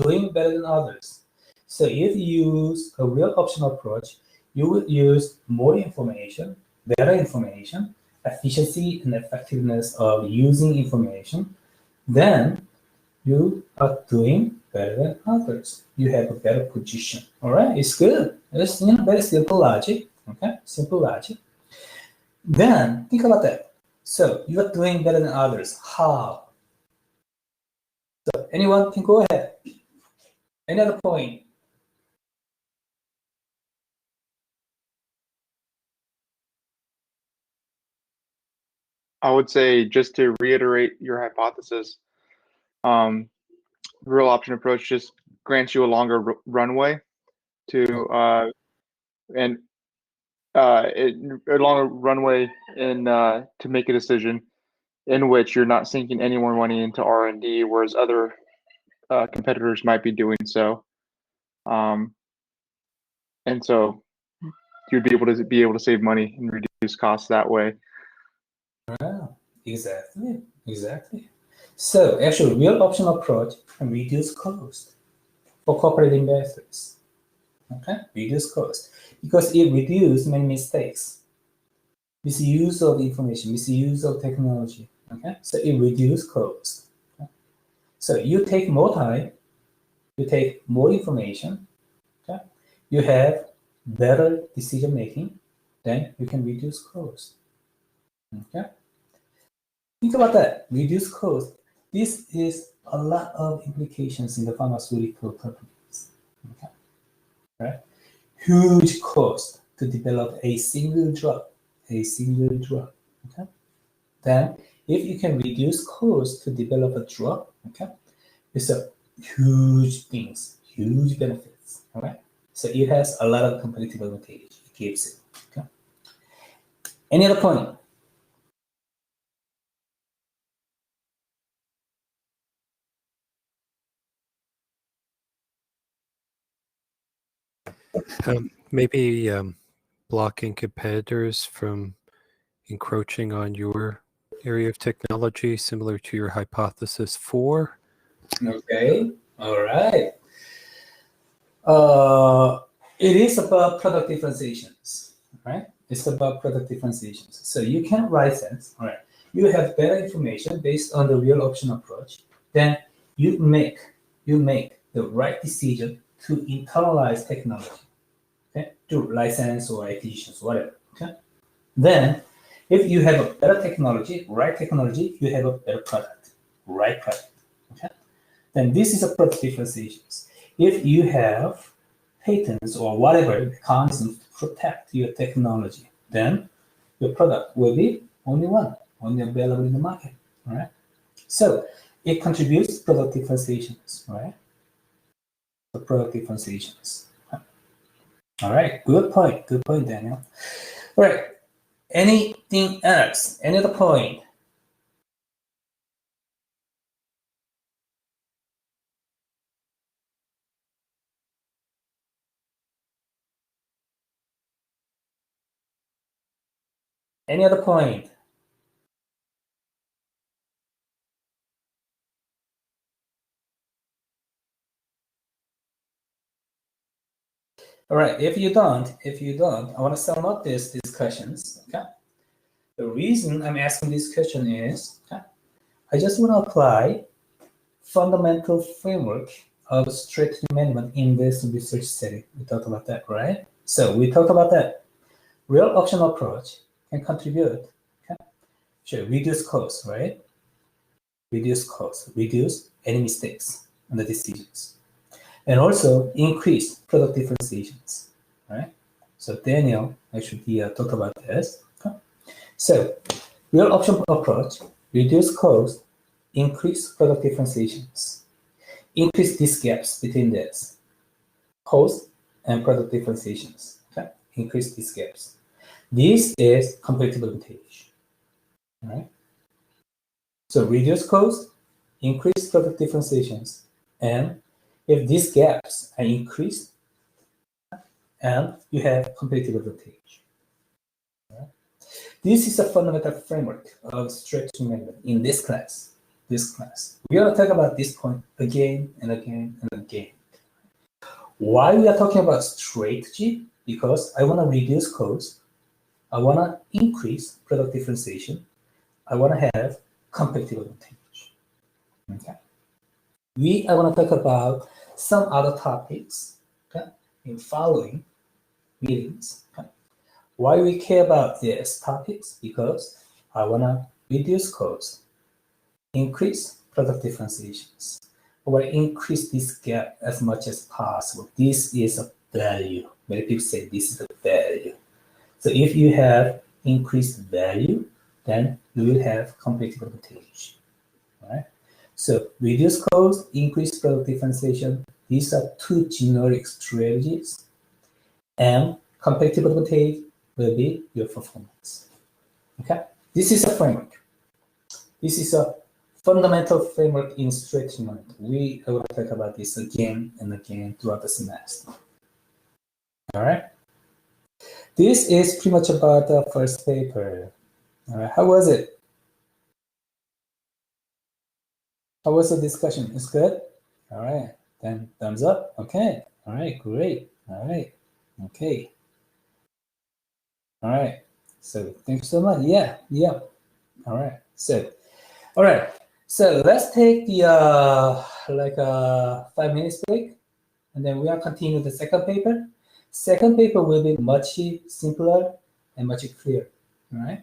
doing better than others. So if you use a real option approach, you will use more information, better information, efficiency and effectiveness of using information. Then you are doing better than others. You have a better position. All right, it's good. It's very simple logic. Okay, simple logic. Then think about that. So you are doing better than others. How? So anyone can go ahead. Any other point? I would say, just to reiterate your hypothesis, real option approach just grants you a longer runway to a longer runway in to make a decision in which you're not sinking any more money into R&D, whereas other competitors might be doing so. And so you'd be able to save money and reduce costs that way. Exactly. So actually, real option approach can reduce cost for corporate investors. Okay, reduce cost because it reduces many mistakes, misuse of information, misuse of technology. Okay, so it reduces cost. Okay? So you take more time, you take more information. Okay, you have better decision making, then you can reduce cost. Okay. Think about that. Reduce cost. This is a lot of implications in the pharmaceutical companies. Okay. Right? Huge cost to develop a single drug. Okay. Then, if you can reduce cost to develop a drug, okay, it's a huge things, huge benefits. All right. So it has a lot of competitive advantage. It gives it. Okay. Any other point? Maybe blocking competitors from encroaching on your area of technology, similar to your hypothesis 4. Okay, all right. It is about product differentiations, right? It's about product differentiations. So you can license, all right? You have better information based on the real option approach. Then you make the right decision to internalize technology, okay? Through license or acquisitions, whatever, okay? Then, if you have a better technology, right technology, you have a better product, right product, okay? Then this is a product differentiations. If you have patents or whatever mechanisms to protect your technology, then your product will be only one, only available in the market, all right? So it contributes to product differentiations, right? The product differentiations. All right, good point, Daniel. All right, anything else? Any other point? Any other point? All right, if you don't, I want to sum up these discussions, okay? The reason I'm asking this question is, okay, I just want to apply fundamental framework of strategy management in this research setting. We talked about that, right? So we talked about that. Real option approach can contribute, okay? Sure, reduce costs, right? Reduce costs, reduce any mistakes in the decisions. And also increase product differentiations, right? So Daniel actually talked about this. Okay. So real option approach, reduce cost, increase product differentiations, increase these gaps between this cost and product differentiations. Okay, increase these gaps. This is competitive advantage, right? So reduce cost, increase product differentiations, and if these gaps are increased, and you have competitive advantage. Right? This is a fundamental framework of strategy management in this class. We are going to talk about this point again and again and again. Why we are talking about strategy? Because I want to reduce cost. I want to increase product differentiation. I want to have competitive advantage. Okay. We are going to talk about some other topics, okay, in following meetings. Okay. Why we care about these topics? Because I want to reduce cost, increase product differentiations. I want to increase this gap as much as possible. This is a value. Many people say this is a value. So if you have increased value, then we will have competitive advantage. All right. So reduce cost, increase product differentiation. These are two generic strategies, and competitive advantage will be your performance. Okay. This is a framework. This is a fundamental framework in strategy management. We will talk about this again and again throughout the semester. All right. This is pretty much about the first paper. All right. How was it? How was the discussion? It's good? All right. Then thumbs up. Okay. All right. Great. All right. Okay. All right. So thank you so much. Yeah. Yeah. All right. So, all right. So let's take the 5 minutes break, and then we are continue the second paper. Second paper will be much simpler and much clearer. All right.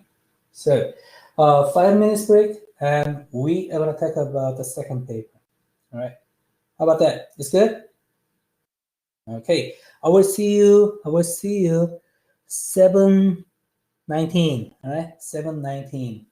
So 5 minutes break, and we are gonna talk about the second paper. All right. How about that? It's good? Okay. I will see you 7:19. All right. 7:19.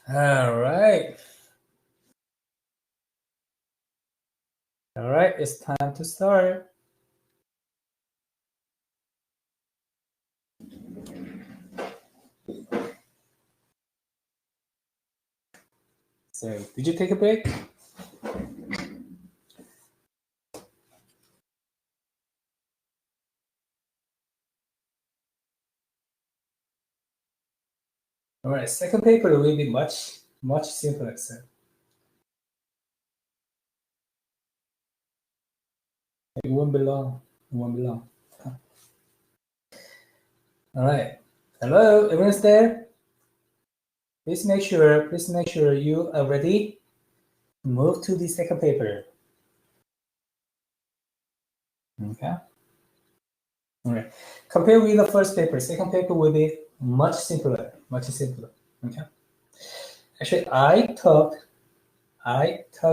All right. All right, it's time to start. So, did you take a break? All right, second paper will be much simpler. So. It won't be long. It won't be long. All right. Hello, everyone's there? Please make sure you are ready. Move to the second paper. Okay. All right. Compare with the first paper. Second paper will be much simpler. Okay. Actually, I talked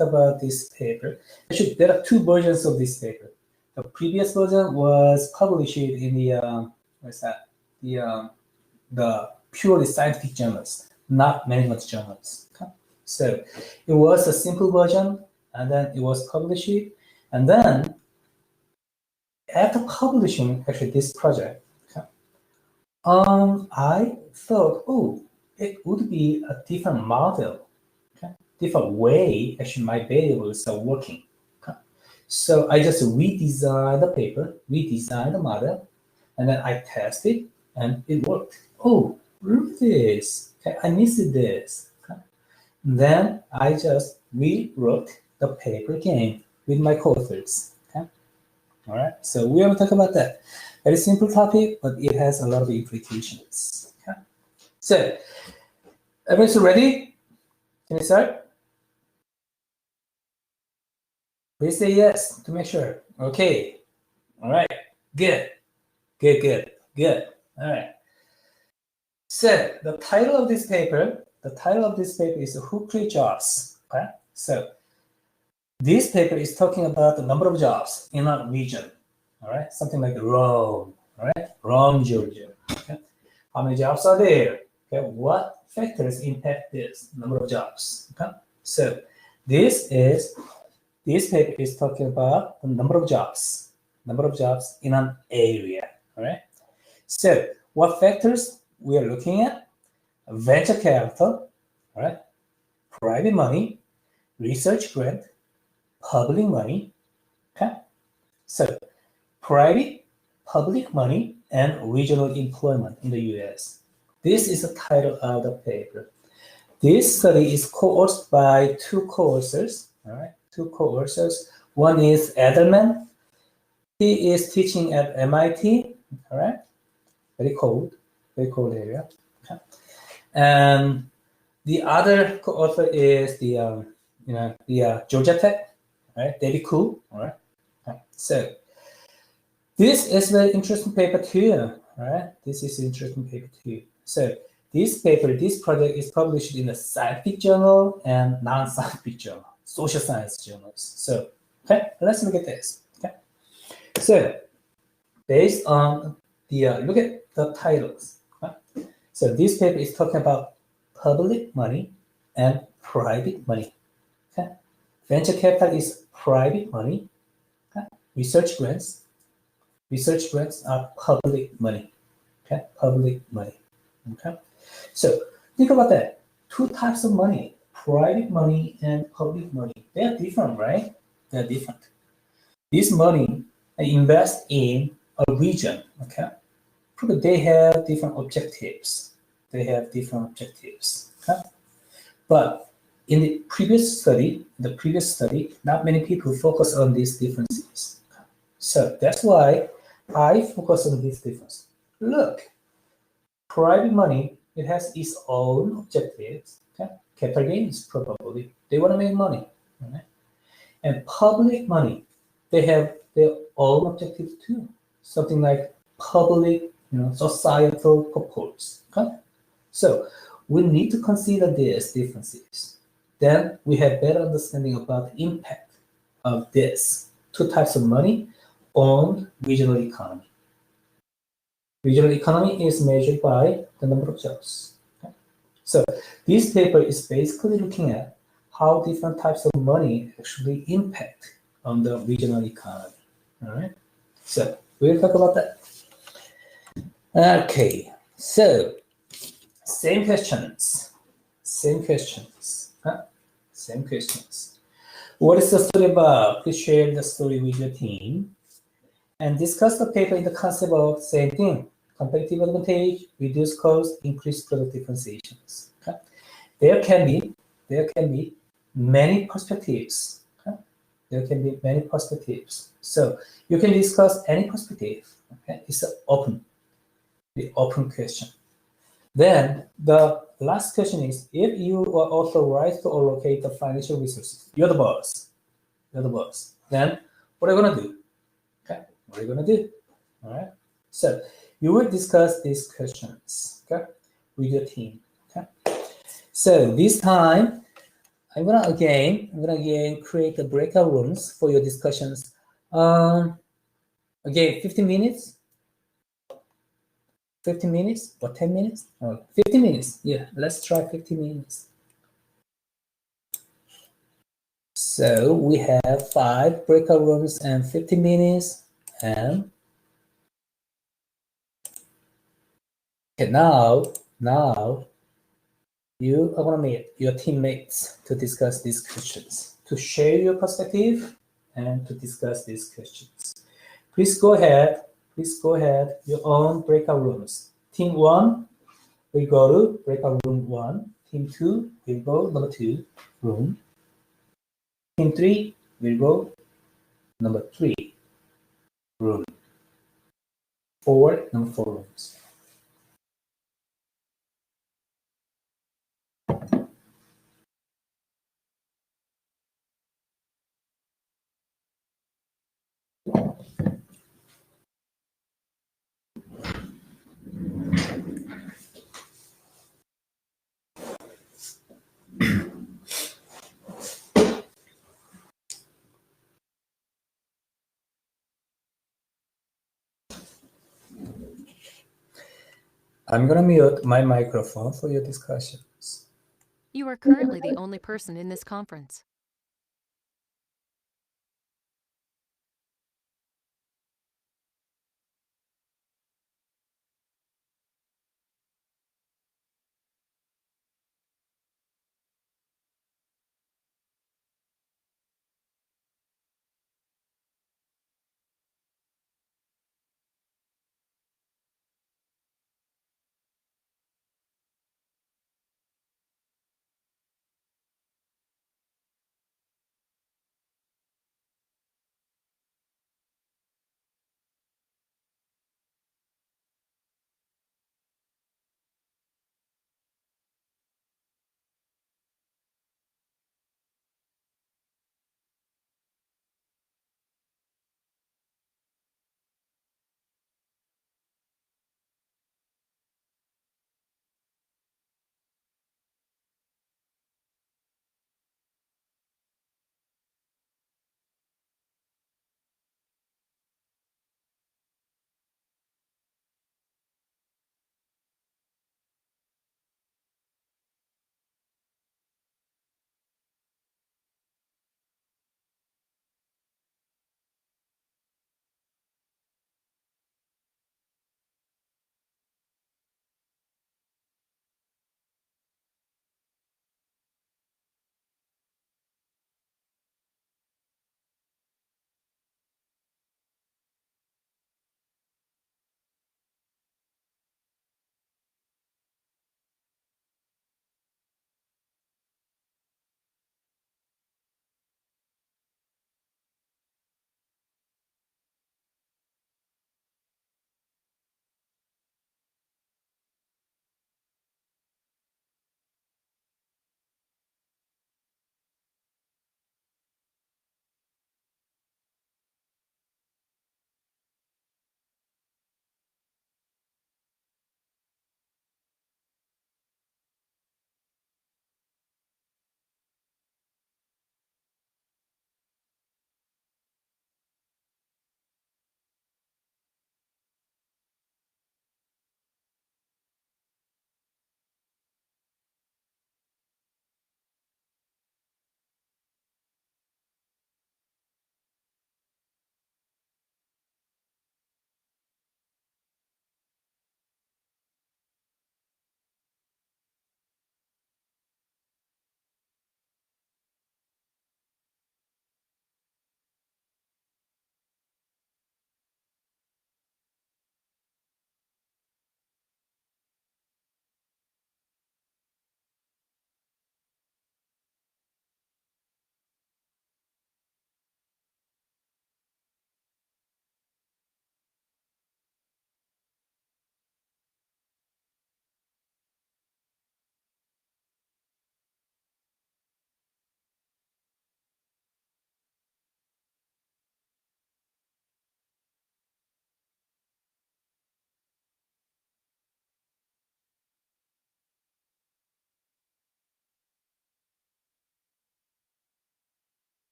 about this paper. Actually, there are two versions of this paper. The previous version was published in the what's that? The purely scientific journals, not management journals. Okay? So it was a simple version, and then it was published, and then after publishing actually this project, okay, I thought, oh, it would be a different model, okay, different way actually my variables are working. Okay? So I just redesigned the paper, redesigned the model, and then I tested, and it worked. Oh, look at this. Okay, I missed this. Okay. Then I just rewrote the paper again with my co-authors. Okay. All right. So we will talk about that. Very simple topic, but it has a lot of implications. Okay. So, everyone's ready? Can we start? Please say yes to make sure. Okay. All right. Good. All right. So the title of this paper is Who Creates Jobs? Okay. So this paper is talking about the number of jobs in a region. All right. Something like Rome. All right. Rome, Georgia. Okay. How many jobs are there? Okay. What factors impact this number of jobs? Okay. So this paper is talking about the number of jobs in an area. All right. So what factors we are looking at? Venture capital, all right, private money, research grant, public money. Okay. So private, public money, and regional employment in the US. This is the title of the paper. This study is co-authored by two co-authors. All right, two co-authors. One is Edelman. He is teaching at MIT. All right, very cold area. Okay. And the other co-author is the Georgia Tech, right? David Koo. All right. Okay. So this is very interesting paper too. All right. This is interesting paper too. So this project is published in the scientific journal and non-scientific journal, social science journals. So okay, let's look at this. Okay. So based on the look at the titles. Okay? So this paper is talking about public money and private money. Okay? Venture capital is private money. Okay? Research grants are public money. Okay? Public money. Okay? So think about that. Two types of money, private money and public money. They are different, right? They're different. This money I invest in a region. Okay? They have different objectives. Okay? But in the previous study, not many people focus on these differences. So that's why I focus on this difference. Look, private money, it has its own objectives. Okay? Capital gains, probably. They want to make money. Right? And public money, they have their own objectives too. Something like public, societal purpose. Okay? So we need to consider these differences. Then we have better understanding about the impact of this two types of money on regional economy. Regional economy is measured by the number of jobs. Okay? So this paper is basically looking at how different types of money actually impact on the regional economy. All right. So we'll talk about that. Okay. So same questions. Same questions. Huh? Same questions. What is the story about? Please share the story with your team and discuss the paper in the concept of same thing. Competitive advantage, reduce cost, increase product differentiations. Okay? There can be many perspectives. Okay? There can be many perspectives. So you can discuss any perspective. Okay? It's the open question. Then the last question is, if you are authorized to allocate the financial resources, you're the boss. You're the boss. Then what are you gonna do? Okay, what are you gonna do? All right. So you will discuss these questions, okay, with your team. Okay. So this time I'm gonna again create the breakout rooms for your discussions. Again, 15 minutes. 15 minutes or 10 minutes? Oh, 15 minutes. Yeah, let's try 15 minutes. So we have 5 breakout rooms and 15 minutes. And okay, now you are gonna meet your teammates to discuss these questions, to share your perspective and to discuss these questions. Please go ahead, your own breakout rooms. Team 1 will go to breakout room 1. Team 2 will go number 2 room. Team 3 will go number 3 room. 4 number 4 rooms. I'm gonna mute my microphone for your discussions. You are currently the only person in this conference.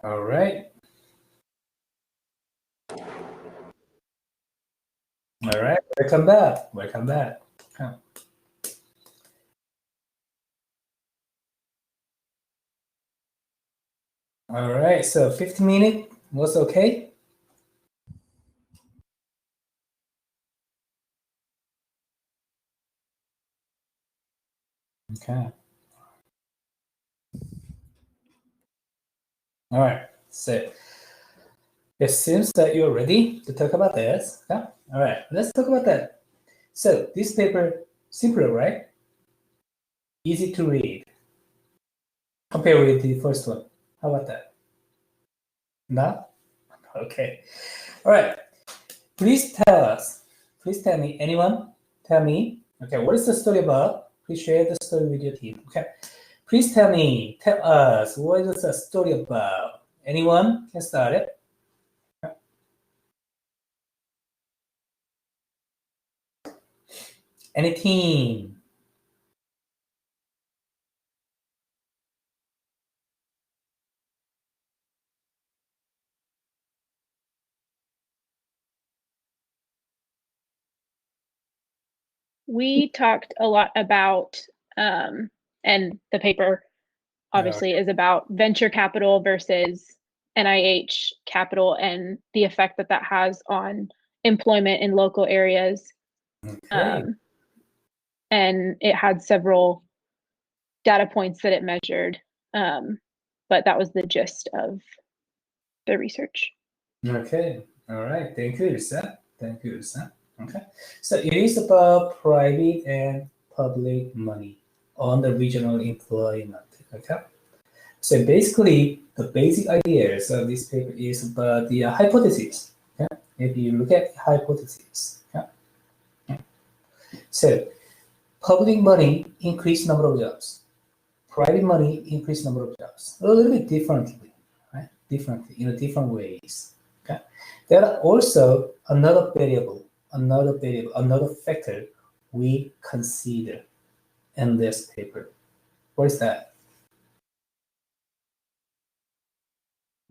All right. All right. Welcome back. Welcome back. Huh. All right. So 15 minutes was okay. Okay. All right. So it seems that you're ready to talk about this. Yeah. All right. Let's talk about that. So this paper, simpler, right? Easy to read. Compare with the first one. How about that? No? Okay. All right. Please tell me, anyone, tell me, okay, what is the story about? Please share the story with your team, okay? Please tell us, what is the story about? Anyone can start it? Any team? We talked a lot about, and the paper obviously is about venture capital versus NIH capital and the effect that that has on employment in local areas. Okay. And it had several data points that it measured, but that was the gist of the research. Okay. All right. Thank you, Lisa. Thank you, Lisa. Okay. So it is about private and public money on the regional employment. Okay. So basically, the basic ideas of this paper is about the hypothesis. Okay? If you look at the hypothesis, okay? So public money increase number of jobs, private money increase number of jobs, a little bit differently, right? Differently in a different ways. Okay. There are also another factor we consider in this paper. What is that?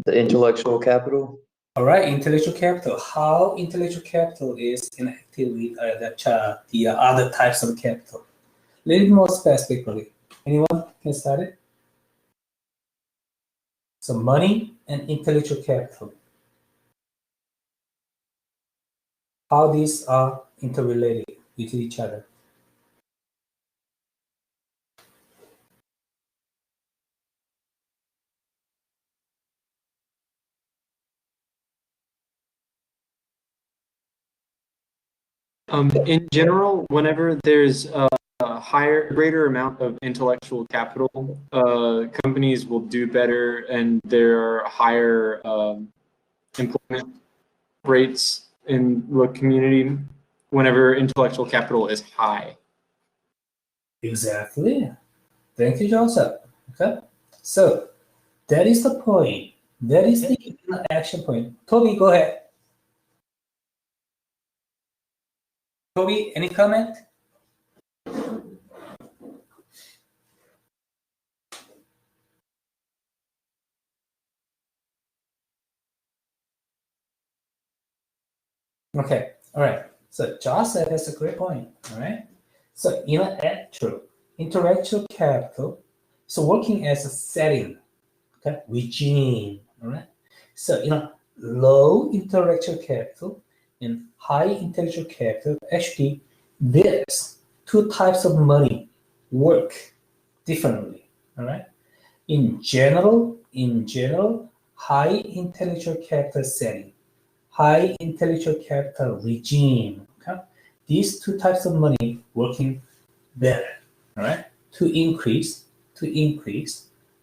The intellectual capital. All right, intellectual capital. How intellectual capital is interactive with the other types of capital? A little more specifically. Anyone can start it? So money and intellectual capital. How these are interrelated with each other. In general, whenever there's a greater amount of intellectual capital, companies will do better, and there are higher employment rates in the community whenever intellectual capital is high. Exactly. Thank you, Joseph. Okay. So that is the point. That is the action point. Toby, go ahead. Toby, any comment? Okay, all right. So Josh said that's a great point. All right. So intellectual capital, so working as a setting, okay, regime. All right. So low intellectual capital and high intellectual capital, actually, there's two types of money work differently. All right. In general, high intellectual capital setting, high intellectual capital regime. Okay? These two types of money working better, all right, to increase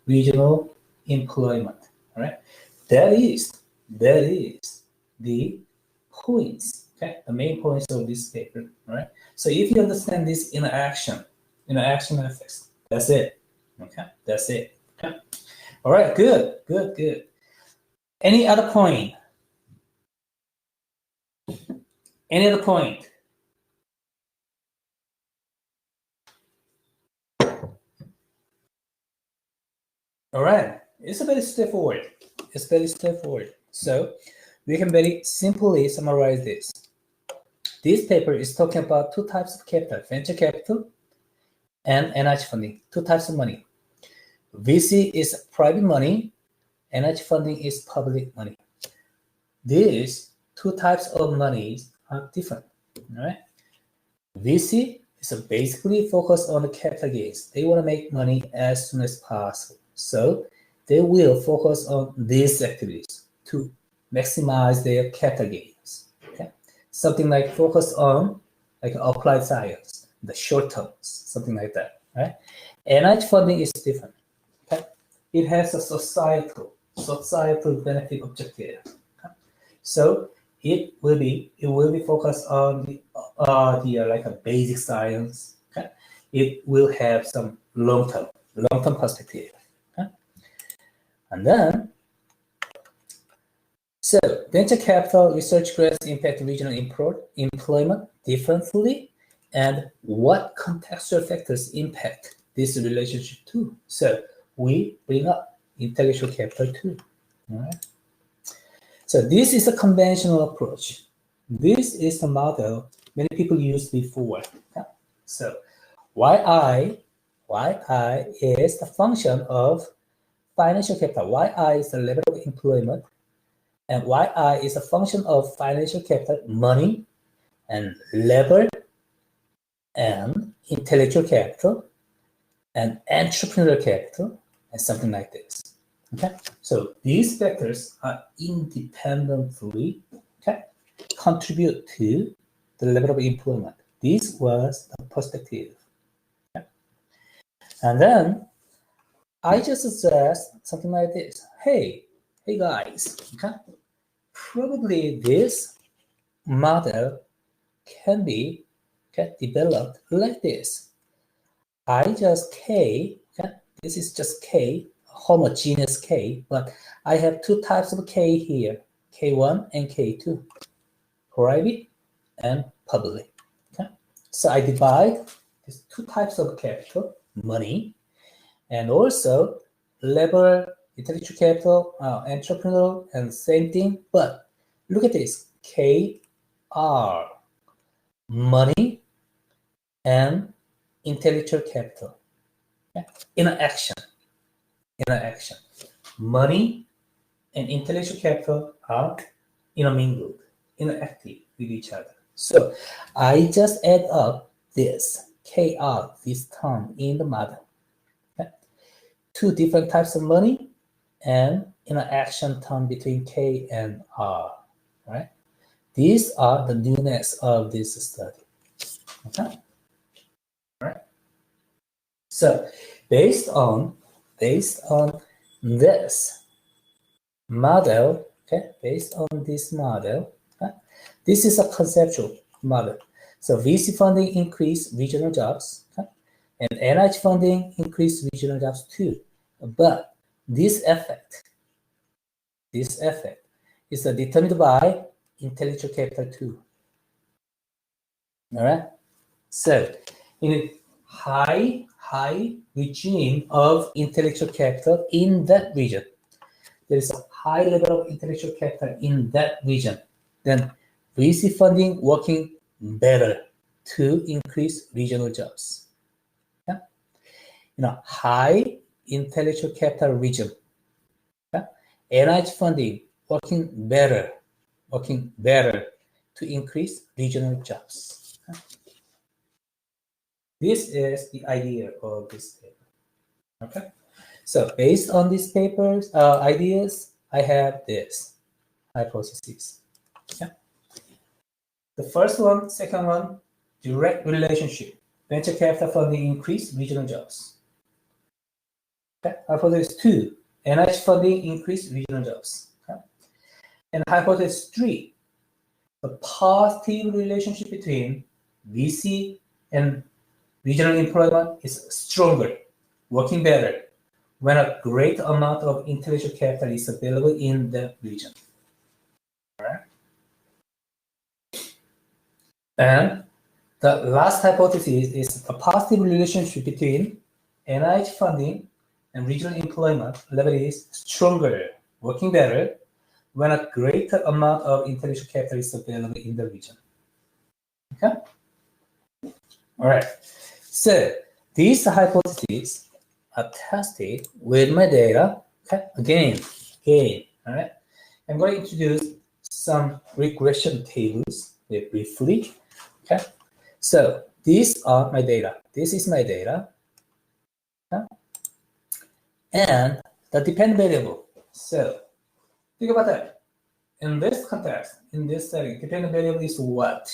regional employment. All right, that is the points. Okay, the main points of this paper. All right. So if you understand this interaction effects, that's it. Okay, that's it. Okay. All right, good. Any other point? Any other point? All right, it's very straightforward. So we can very simply summarize this. This paper is talking about two types of capital, venture capital and NIH funding, two types of money. VC is private money, NIH funding is public money. These two types of monies are different, all right? VC is basically focused on the capital gains. They want to make money as soon as possible. So they will focus on these activities to maximize their capital gains. Okay? Something like focus on like applied science, the short terms, something like that. Right? NIH funding is different. Okay? It has a societal benefit objective. Okay? So it will be focused on the like a basic science. Okay? It will have some long-term perspective. Okay? And then, so venture capital research grants impact regional employment differently, and what contextual factors impact this relationship too. So we bring up intellectual capital too. All right? So this is a conventional approach. This is the model many people used before. Okay? So YI is the function of financial capital. YI is the level of employment, and YI is a function of financial capital, money, and labor, and intellectual capital, and entrepreneurial capital, and something like this. Okay, so these factors are independently contribute to the level of employment. This was the perspective. Okay? And then I just suggest something like this. Hey guys, okay? Probably this model can be developed like this. I just K, this is just K, homogeneous K, but I have two types of K here, K1 and K2, private and public. Okay? So I divide these two types of capital, money, and also labor, intellectual capital, entrepreneurial, and same thing, but look at this, KR, money and intellectual capital. Okay? In an action. Money and intellectual capital are intermingled, interactive with each other. So I just add up this KR, this term in the model. Okay? Two different types of money and interaction term between K and R. Right? These are the newness of this study. Okay? Right? So based on this model, based on this model, this is a conceptual model. So VC funding increase regional jobs, and NIH funding increase regional jobs too. But this effect is determined by intellectual capital too. All right. So in a high regime of intellectual capital in that region, there is a high level of intellectual capital in that region, then VC funding working better to increase regional jobs. Yeah? In a high intellectual capital region, NIH funding working better to increase regional jobs. Okay? This is the idea of this paper. Okay, so based on these papers, ideas, I have this hypothesis. Okay? The first one, second one, direct relationship. Venture capital funding increase regional jobs. Okay? Hypothesis 2, NIH funding increase regional jobs. Okay? And hypothesis 3, the positive relationship between VC and regional employment is stronger, working better when a great amount of intellectual capital is available in the region. All right? And the last hypothesis is a positive relationship between NIH funding and regional employment level is stronger, working better, when a greater amount of intellectual capital is available in the region. Okay? All right. So these hypotheses are tested with my data. Okay? Again. All right. I'm going to introduce some regression tables briefly. Okay. So these are my data. This is my data. Okay? And the dependent variable. So think about that. In this context, in this setting, dependent variable is what?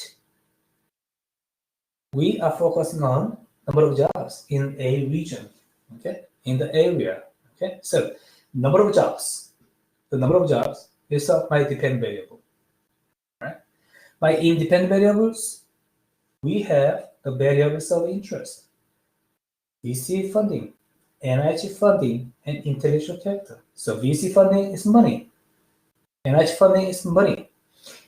We are focusing on number of jobs in a region, okay, in the area, okay. So number of jobs, the number of jobs is my dependent variable, right? My independent variables, we have the variables of interest, VC funding, NIH funding, and intellectual capital. So VC funding is money, NIH funding is money,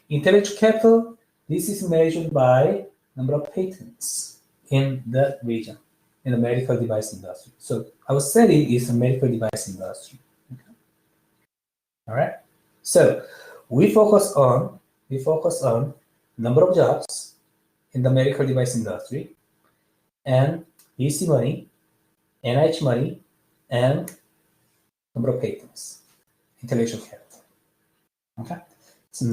intellectual capital. This is measured by number of patents in that region, in the medical device industry. So our setting is the medical device industry. Okay. All right. So we focus on number of jobs in the medical device industry, and VC money, NIH money, and number of patents, intellectual capital. Okay. So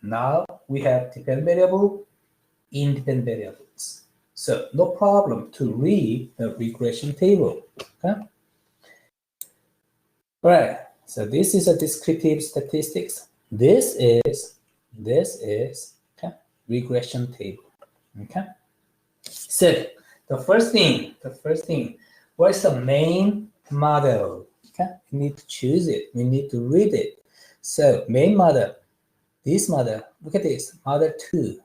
now we have dependent variable, independent variables. So no problem to read the regression table. Okay. All right. So this is a descriptive statistics. This is okay, regression table. Okay. So the first thing, what is the main model? Okay. We need to choose it. We need to read it. So main model. This model. Look at this. Model 2.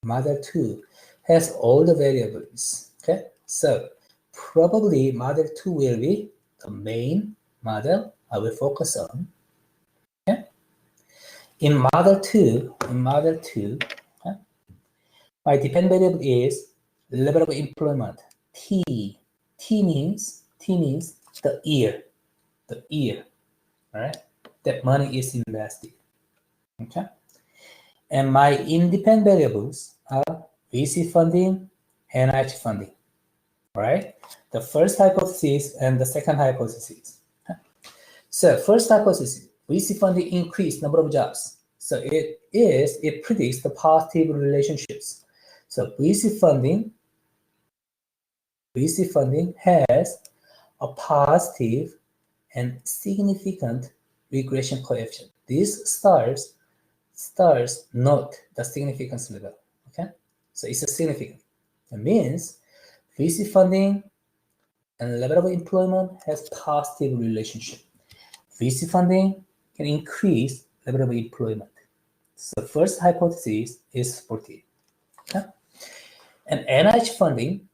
Model 2 has all the variables. Okay, so probably model 2 will be the main model I will focus on. Okay, in model 2, okay, my dependent variable is level of employment. T means the year. All right, that money is invested. Okay. And my independent variables are VC funding, NIH funding, right? The first hypothesis and the second hypothesis. So first hypothesis, VC funding increased number of jobs. So it predicts the positive relationships. So VC funding has a positive and significant regression coefficient. These stars note the significance level. Okay, so it's a significant. It means VC funding and level of employment has positive relationship. VC funding can increase level of employment. So the first hypothesis is supported. Okay? And NIH funding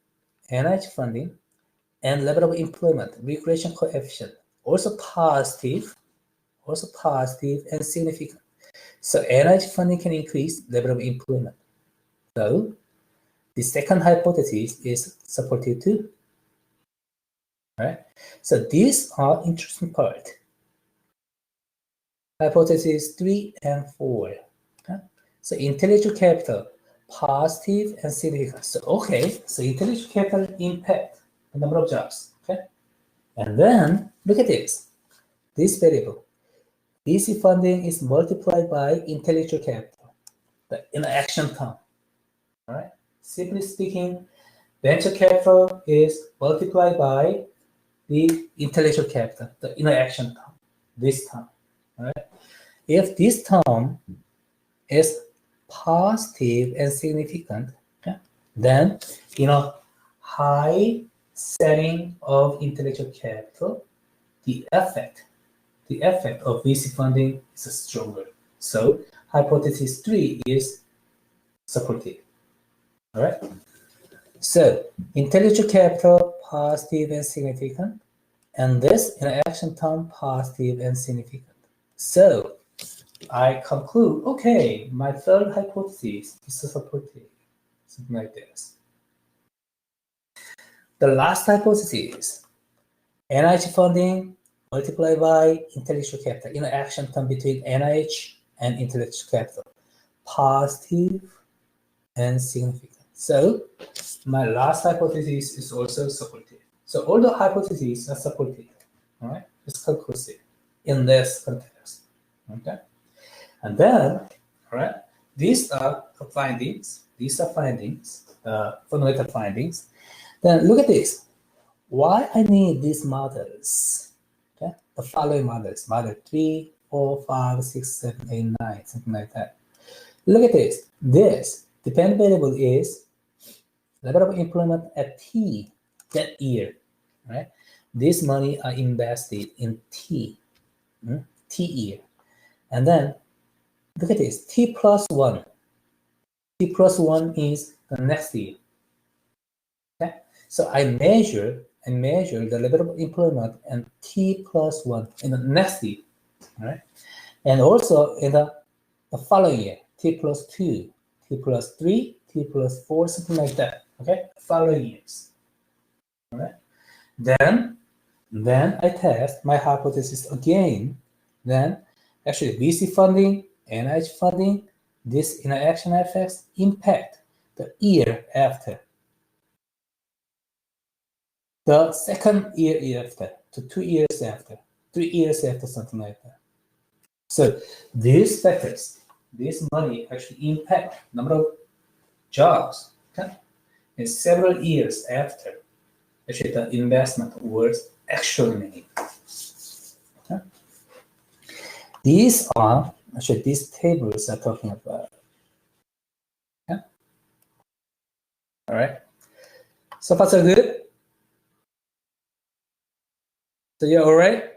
and level of employment regression coefficient also positive and significant. So NIH funding can increase level of employment. So the second hypothesis is supported too. All right. So these are interesting part. Hypothesis 3 and 4. Okay? So intellectual capital, positive and significant. So okay, so intellectual capital impact the number of jobs. Okay. And then look at this variable. VC funding is multiplied by intellectual capital, in action term. All right. Simply speaking, venture capital is multiplied by the intellectual capital, the interaction term, this term. All right. If this term is positive and significant, okay, then high setting of intellectual capital, the effect of VC funding is stronger. So hypothesis 3 is supported. All right. So intellectual capital, positive and significant, and this in action term, positive and significant. So I conclude, okay, my third hypothesis is supportive, something like this. The last hypothesis, NIH funding multiplied by intellectual capital in action term between NIH and intellectual capital, positive and significant. So my last hypothesis is also supportive. So all the hypotheses are supportive, all right? It's conclusive in this context, okay? And then, all right, these are the findings. These are findings, fundamental findings. Then look at this. Why I need these models? Okay, the following models: model 3, 4, 5, 6, 7, 8, 9, something like that. Look at this. This dependent variable is level of employment at T that year, right? This money are invested in T year, and then look at this. T plus 1. T plus 1 is the next year. Okay, so I measure the level of employment and T plus 1 in the next year, right? And also in the following year, T plus 2, T plus 3, T plus 4, something like that, okay? Following years, all right? Then I test my hypothesis again. Then actually VC funding, NIH funding, this interaction effects impact the year after. The second year after, to 2 years after, 3 years after, something like that. So these factors, this money actually impact number of jobs, okay? In several years after, actually the investment was actually made. Okay? These tables are talking about. Okay? All right. So far so good. So you're all right?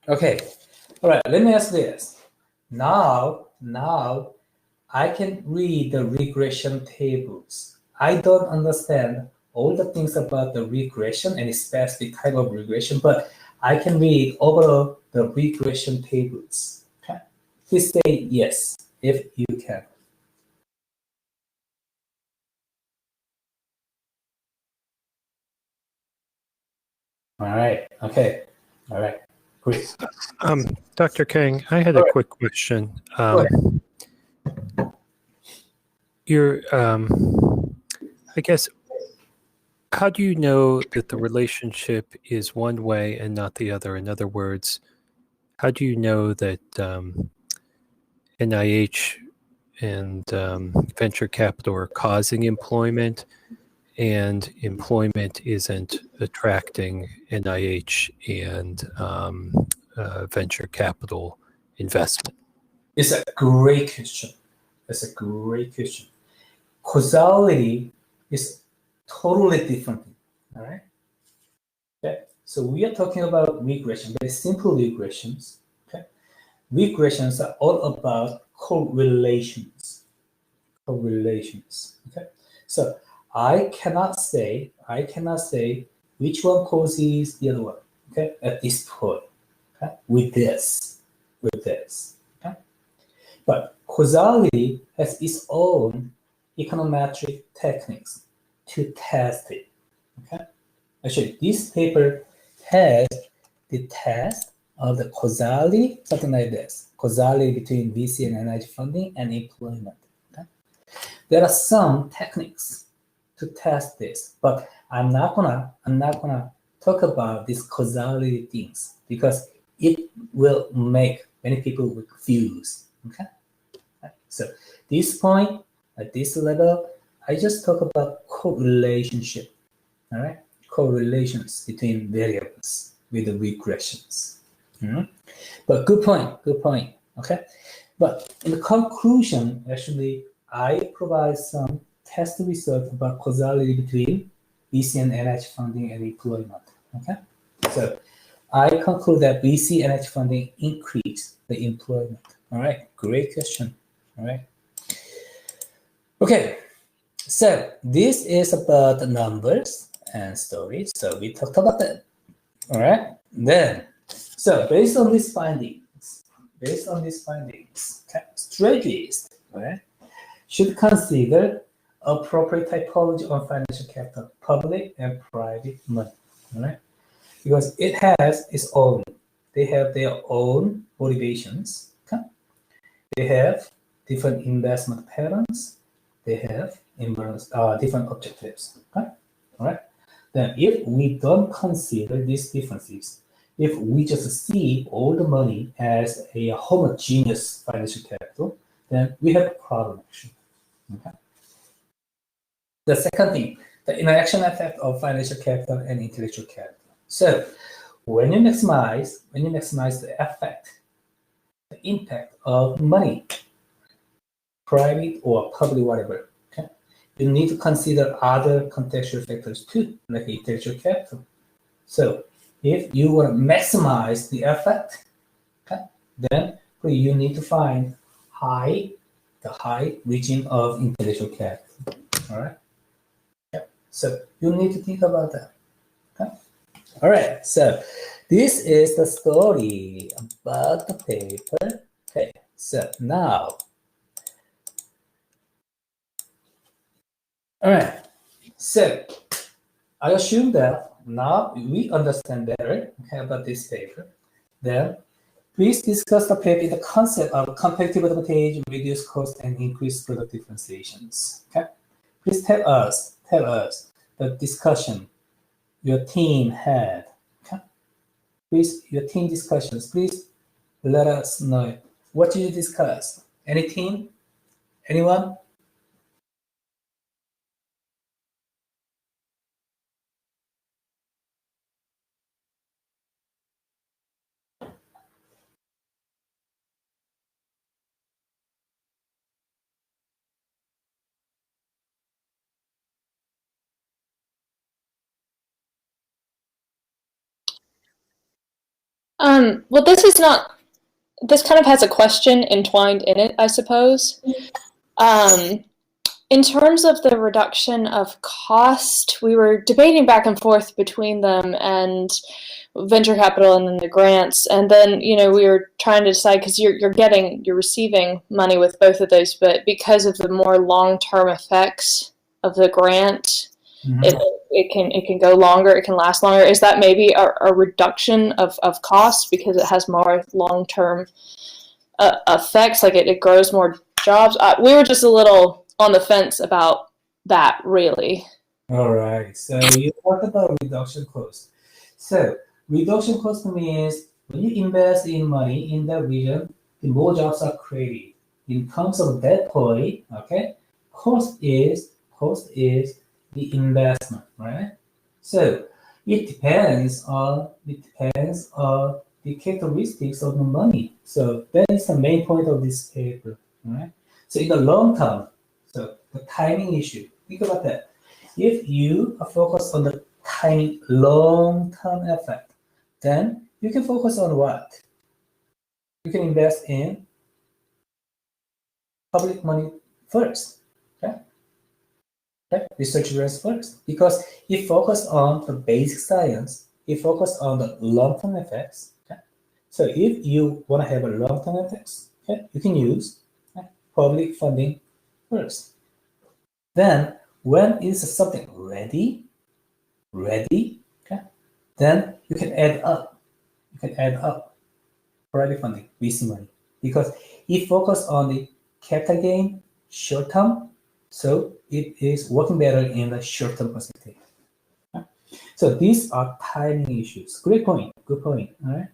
Okay. All right. Let me ask this. Now I can read the regression tables. I don't understand all the things about the regression and specific type of regression, but I can read overall the regression tables. Okay. Please say yes if you can. All right. Okay. All right. Great. Dr. Kang, I had a quick question. I guess, how do you know that the relationship is one way and not the other? In other words, how do you know that NIH and venture capital are causing employment, and employment isn't attracting NIH and venture capital investment? It's a great question. It's a great question. Causality is totally different. All right. Okay. So we are talking about regression, very simple regressions. Okay. Regressions are all about correlations. Correlations. Okay. So I cannot say which one causes the other one. Okay. At this point. Okay. With this. Okay. But causality has its own econometric techniques to test it. Okay. Actually, this paper has the test of the causality, something like this, causality between VC and NIH funding and employment. Okay. There are some techniques to test this, but I'm not gonna talk about these causality things because it will make many people confused. Okay. So this point, at this level, I just talk about correlationship, all right? Correlations between variables with the regressions. But good point, okay? But in the conclusion, actually, I provide some test results about causality between VC and NIH funding and employment, okay? So I conclude that VC and NIH funding increase the employment, all right? Great question. All right. Okay. So this is about the numbers and stories. So we talked about that. All right. Then, so based on these findings, strategists, right, should consider appropriate typology on financial capital, public and private money. All right. Because it has its own. They have their own motivations. Okay? They have different investment patterns. They have different objectives. Okay? All right. Then, if we don't consider these differences, if we just see all the money as a homogeneous financial capital, then we have a problem. Actually. Okay. The second thing, the interaction effect of financial capital and intellectual capital. So, when you maximize the effect, the impact of money, private or public, whatever, okay, you need to consider other contextual factors too, like intellectual capital. So if you want to maximize the effect, okay, then you need to find the high region of intellectual capital. All right. Yeah. So you need to think about that. Okay. All right. So this is the story about the paper. Okay. So now, all right. So I assume that now we understand better, okay, about this paper. Then please discuss the paper in the concept of competitive advantage, reduce cost, and increase product differentiations. Okay. Please tell us the discussion your team had. Okay. Please, your team discussions. Please let us know. What did you discuss? Any team? Anyone? Well, this kind of has a question entwined in it, I suppose. In terms of the reduction of cost, we were debating back and forth between them and venture capital and then the grants. And then, we were trying to decide, because you're receiving money with both of those, but because of the more long-term effects of the grant, it can go longer, it can last longer. Is that maybe a reduction of cost because it has more long-term effects, like it grows more jobs? We were just a little on the fence about that, really. All right. So you talked about reduction cost. So reduction cost means when you invest in money in that region, the more jobs are created. In terms of that point, okay, cost is the investment, right? So it depends on the characteristics of the money. So that is the main point of this paper, right? So in the long term, so the timing issue, think about that. If you are focused on the timing long-term effect, then you can focus on what? You can invest in public money first, okay? Research grants first, because you focus on the basic science, you focus on the long-term effects, okay? So if you want to have a long-term effects, okay, you can use public funding first. Then when is something ready, okay, then you can add up private funding, VC money, because it focus on the capital gain short term, so it is working better in the short term perspective. Okay? So these are timing issues. Good point. All right,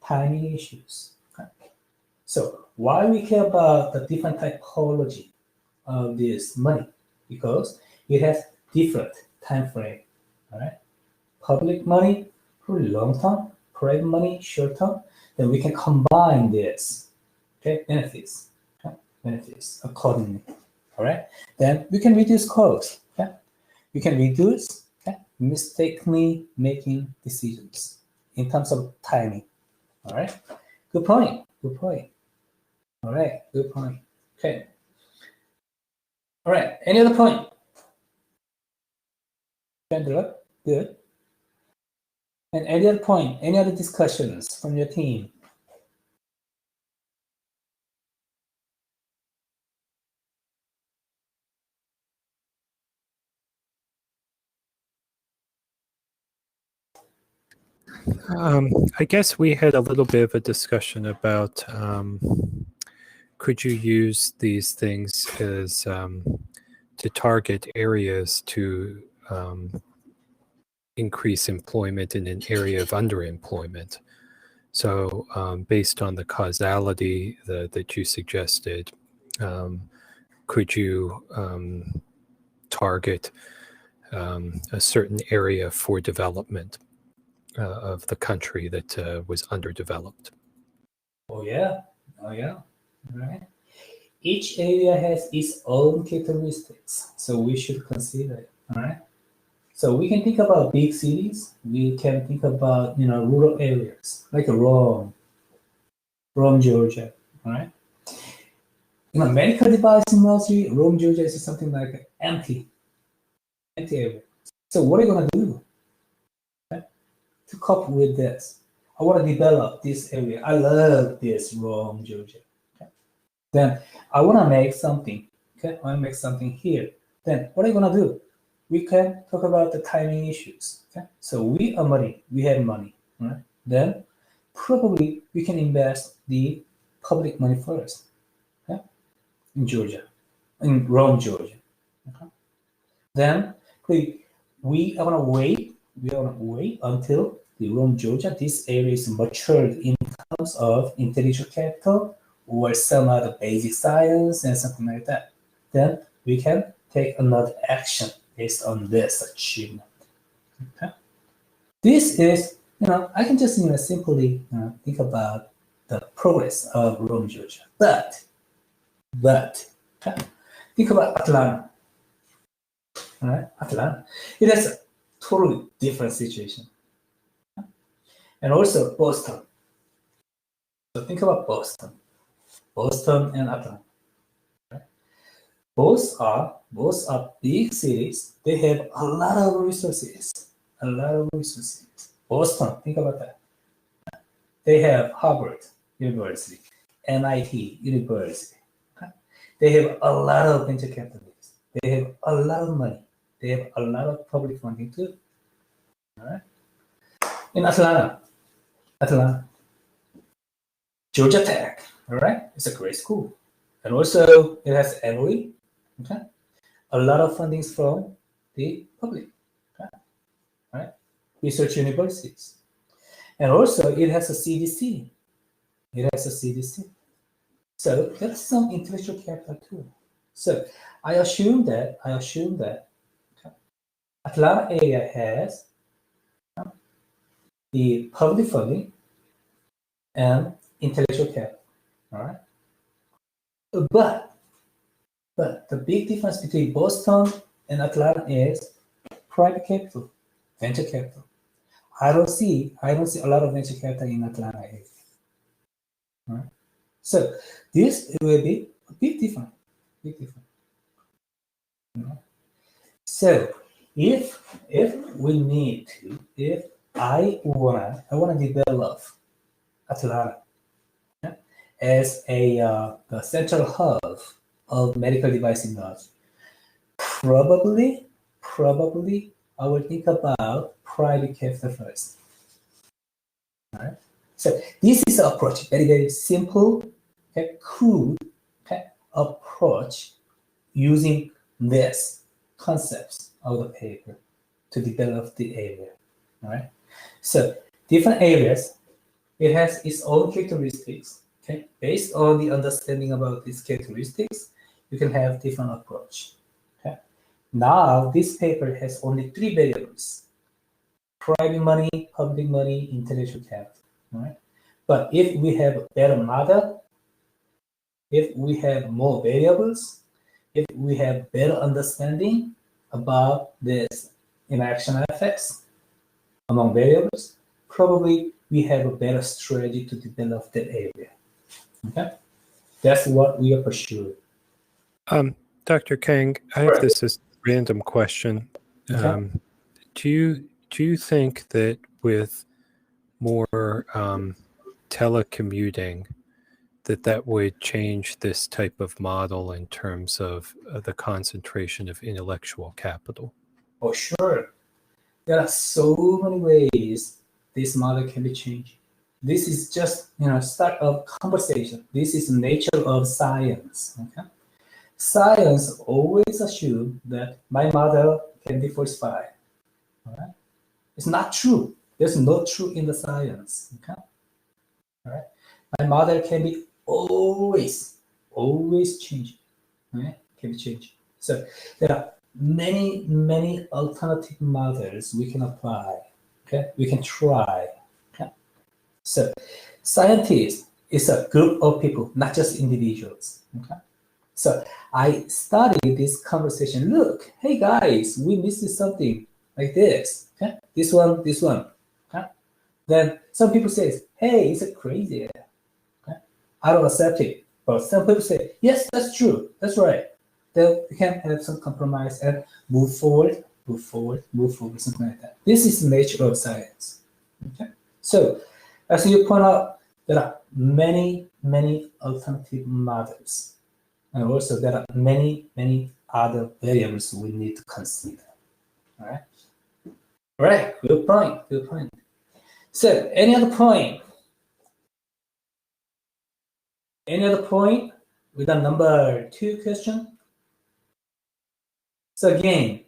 timing issues. Okay? So why we care about the different typology of this money? Because it has different time frame. All right, public money for long term, private money short term. Then we can combine this, okay, benefits accordingly. All right, then we can reduce costs. Okay, we can reduce mistakenly making decisions in terms of timing. All right, good point. All right, good point. Okay, All right, any other point? Chandler, good. And any other point, any other discussions from your team? I guess we had a little bit of a discussion about could you use these things as to target areas to increase employment in an area of underemployment. So based on the causality that you suggested, could you target a certain area for development of the country that was underdeveloped? Oh yeah, oh yeah, all right. Each area has its own characteristics, so we should consider it, all right? So we can think about big cities. We can think about, rural areas like Rome, Georgia, all right? Medical device industry, Rome, Georgia is something like empty area. So what are you gonna do to cope with this? I want to develop this area. I love this Rome, Georgia. Okay? Then I want to make something. Okay, I want to make something here. Then what are you gonna do? We can talk about the timing issues. Okay, so we are money. We have money. Right? Then probably we can invest the public money first. Okay, in Georgia, in Rome, Georgia. Okay. Then we are gonna wait. We are gonna wait until the Rome, Georgia. This area is matured in terms of intellectual capital or some other basic science and something like that. Then we can take another action based on this achievement. Okay? This is, I can just simply think about the progress of Rome, Georgia. But okay? Think about Atlanta. All right, Atlanta. It has a totally different situation. And also Boston. So think about Boston and Atlanta. Right? Both are big cities. They have a lot of resources. Boston, think about that. They have Harvard University, MIT University. Okay? They have a lot of venture capitalists. They have a lot of money. They have a lot of public funding too. All right. In Atlanta, Georgia Tech. All right, it's a great school, and also it has annually, okay, a lot of fundings from the public, okay, all right, research universities, and also it has a CDC. So that's some intellectual capital too. So I assume that okay, Atlanta area has the public funding and intellectual capital. All right. But the big difference between Boston and Atlanta is private capital, venture capital. I don't see a lot of venture capital in Atlanta area. All right. So this will be a big difference. So if I wanna develop Atlanta as the central hub of medical device industry, probably I will think about private capital first. All right. So this is an approach, very, very simple, okay, crude, okay, approach using this concepts of the paper to develop the area. All right. So different areas, it has its own characteristics. Okay. Based on the understanding about these characteristics, you can have different approach. Okay. Now this paper has only 3 variables: private money, public money, intellectual capital. Right? But if we have a better model, if we have more variables, if we have better understanding about this interaction effects among variables, probably we have a better strategy to develop that area. Okay, that's what we are pursuing. Dr. Kang, I have this random question. Okay. Do you think that with more telecommuting, that would change this type of model in terms of the concentration of intellectual capital? Oh, sure. There are so many ways this model can be changed. This is just, start of conversation. This is nature of science. Okay. Science always assume that my model can be falsified. All right. It's not true. There's no truth in the science. Okay. All right. My model can be always changed. Right? Can be changed. So there are many alternative models we can apply. Okay, we can try. Okay? So scientists is a group of people, not just individuals. Okay, so I started this conversation. Look, hey guys, we missed something like this. Okay, this one. Okay, then some people say, hey, it's a crazy. Okay, I don't accept it. But some people say, yes, that's true. That's right. Then we can have some compromise and move forward, something like that. This is the nature of science. Okay. So, as you point out, there are many alternative models, and also there are many other variables we need to consider. All right. All right. Good point. So, any other point? Any other point with the number 2 question? So again,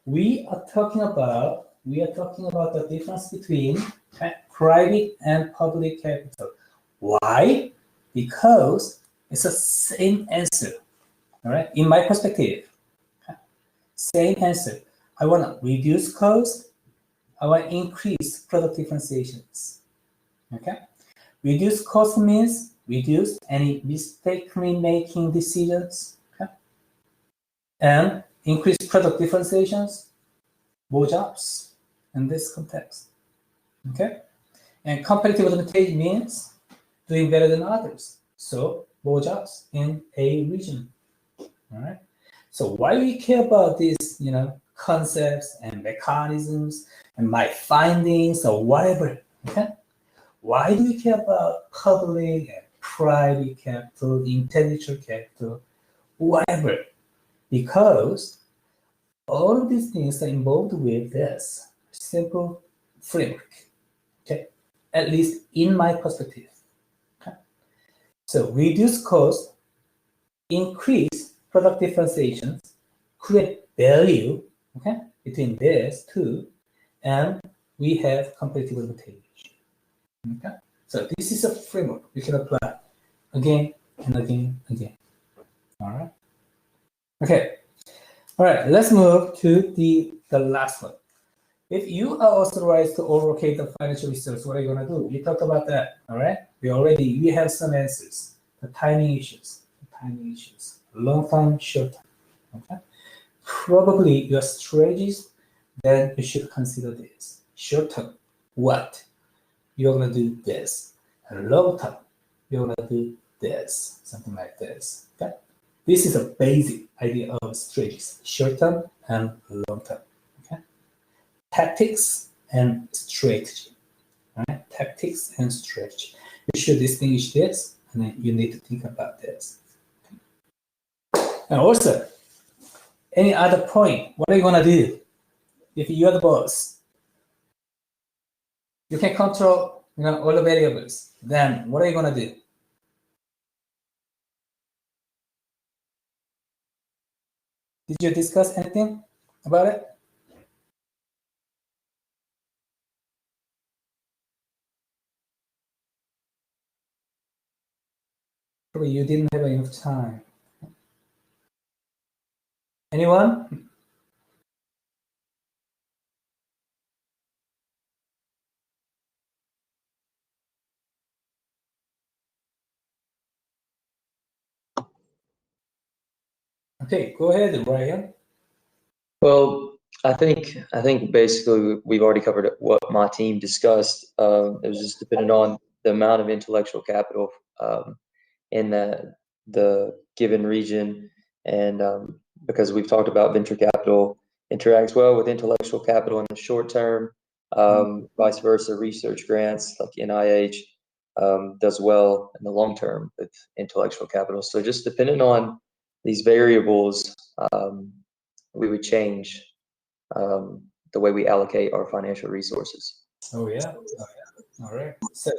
we are talking about the difference between private and public capital. Why? Because it's the same answer. All right. In my perspective, same answer. I want to reduce cost. I want to increase product differentiations. Okay. Reduce cost means reduce any mistakenly making decisions. And increase product differentiations, more jobs in this context. Okay? And competitive advantage means doing better than others. So more jobs in a region. All right. So why we care about these, concepts and mechanisms and my findings or whatever? Okay. Why do we care about public and private capital, intellectual capital, whatever? Because all of these things are involved with this simple framework, okay? At least in my perspective. Okay? So reduce cost, increase product differentiations, create value, okay, between this two, and we have competitive advantage. Okay? So this is a framework we can apply again and again. All right. Okay. All right, let's move to the last one. If you are authorized to allocate the financial resource, what are you going to do? We talked about that, all right? We have some answers. The timing issues, long term, short term, okay? Probably your strategies, then you should consider this. Short term, what? You're going to do this. And long term, you're going to do this, something like this, okay? This is a basic idea of strategies, short-term and long-term. Okay? Tactics and strategy. Right? Tactics and strategy. You should distinguish this, and then you need to think about this. Okay? And also, any other point? What are you gonna do if you're the boss? You can control, all the variables. Then what are you gonna do? Did you discuss anything about it? Probably you didn't have enough time. Anyone? Okay, go ahead, Brian. Well, I think basically we've already covered what my team discussed. It was just depending on the amount of intellectual capital in the given region And because we've talked about venture capital interacts well with intellectual capital in the short term, vice versa, research grants like NIH does well in the long term with intellectual capital. So just depending on these variables, we would change the way we allocate our financial resources. Oh yeah. All right. So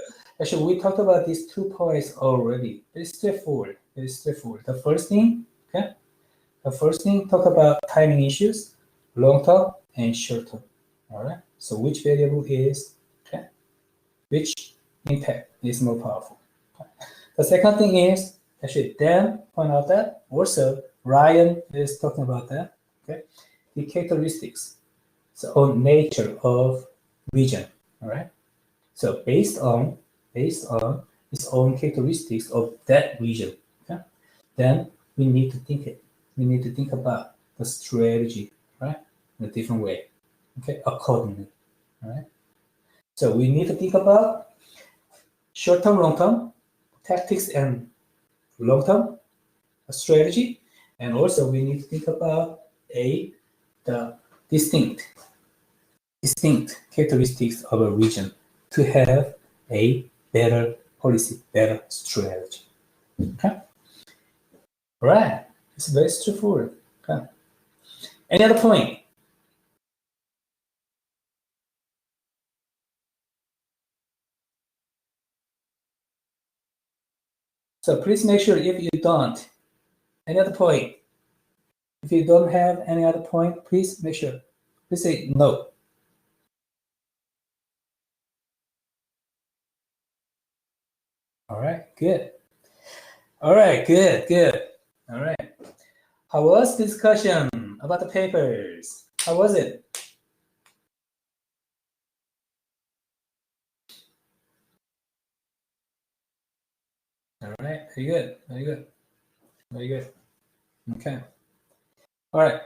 actually, we talked about these 2 points already. Very straightforward. Very straightforward. The first thing, okay. The first thing, talk about timing issues, long term and short term. All right. So which variable is, okay, which impact is more powerful? Okay. The second thing is, actually, Dan point out that also Ryan is talking about that. Okay, the characteristics, so on nature of region. All right. So based on its own characteristics of that region, okay, then we need to think it. We need to think about the strategy, right, in a different way, okay, accordingly, right. So we need to think about short-term, long-term tactics and long-term strategy, and also we need to think about the distinct characteristics of a region to have a better policy, better strategy. Okay. Right. It's very straightforward. Okay. Any other point? So please make sure if you don't, any other point? If you don't have any other point, please make sure. Please say no. All right, good. All right, good. All right. How was the discussion about the papers? How was it? All right, very good. Okay. All right,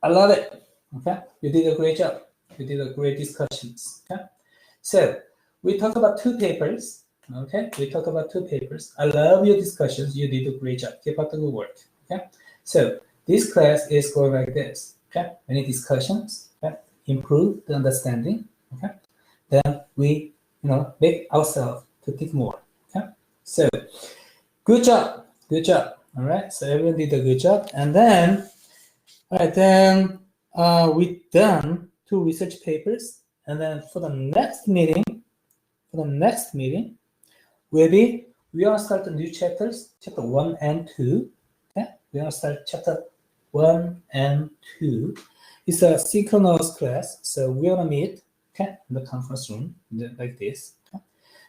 I love it. Okay, you did a great job. You did a great discussions. Okay, so we talked about 2 papers. Okay, we talked about 2 papers. I love your discussions. You did a great job. Keep up the good work. Okay, so this class is going like this. Okay, many discussions. Okay, improve the understanding. Okay, then we, make ourselves to think more. Okay, so good job. All right, so everyone did a good job, and then, all right, then we done 2 research papers, and then for the next meeting, we want to start the new chapters, chapter 1 and 2. Okay, we want to start chapter 1 and 2. It's a synchronous class, so we want to meet, okay, in the conference room like this. Okay?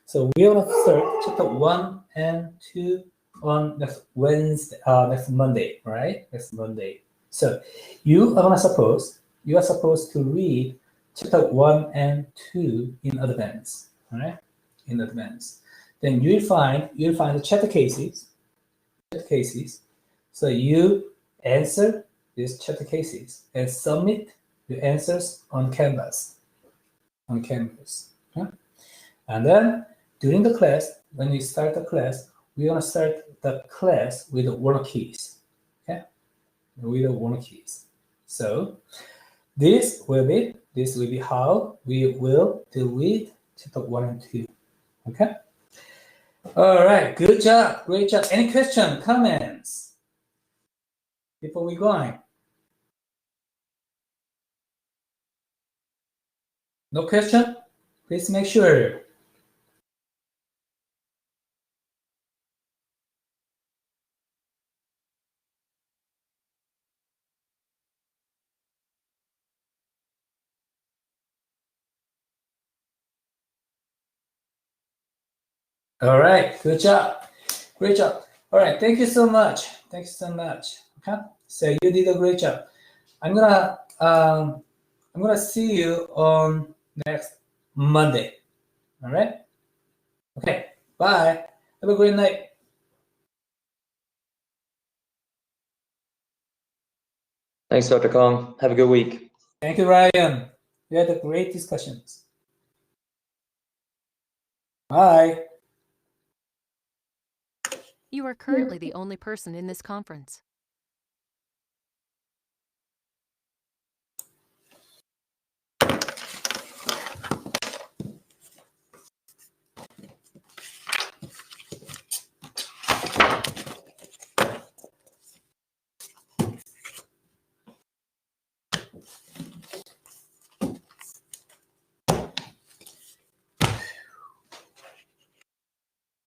So we want to start chapter 1 and 2 on next Wednesday, next Monday, right? Next Monday. So you are supposed to read chapter 1 and 2 in advance, all right? In advance. Then you'll find the chapter cases. So you answer these chapter cases and submit your answers on Canvas. Okay? And then during the class, when we start the class, we want to start the class with the warning keys. Okay? With the warning keys. So this will be how we will deal with chapter 1 and 2. Okay? All right, good job, great job. Any question, comments before we go on? No question? Please make sure. All right, good job, great job. All right, thank you so much. Okay, so you did a great job. I'm gonna see you on next Monday. All right. Okay. Bye. Have a great night. Thanks, Dr. Kong. Have a good week. Thank you, Ryan. We had a great discussions. Bye. You are currently the only person in this conference.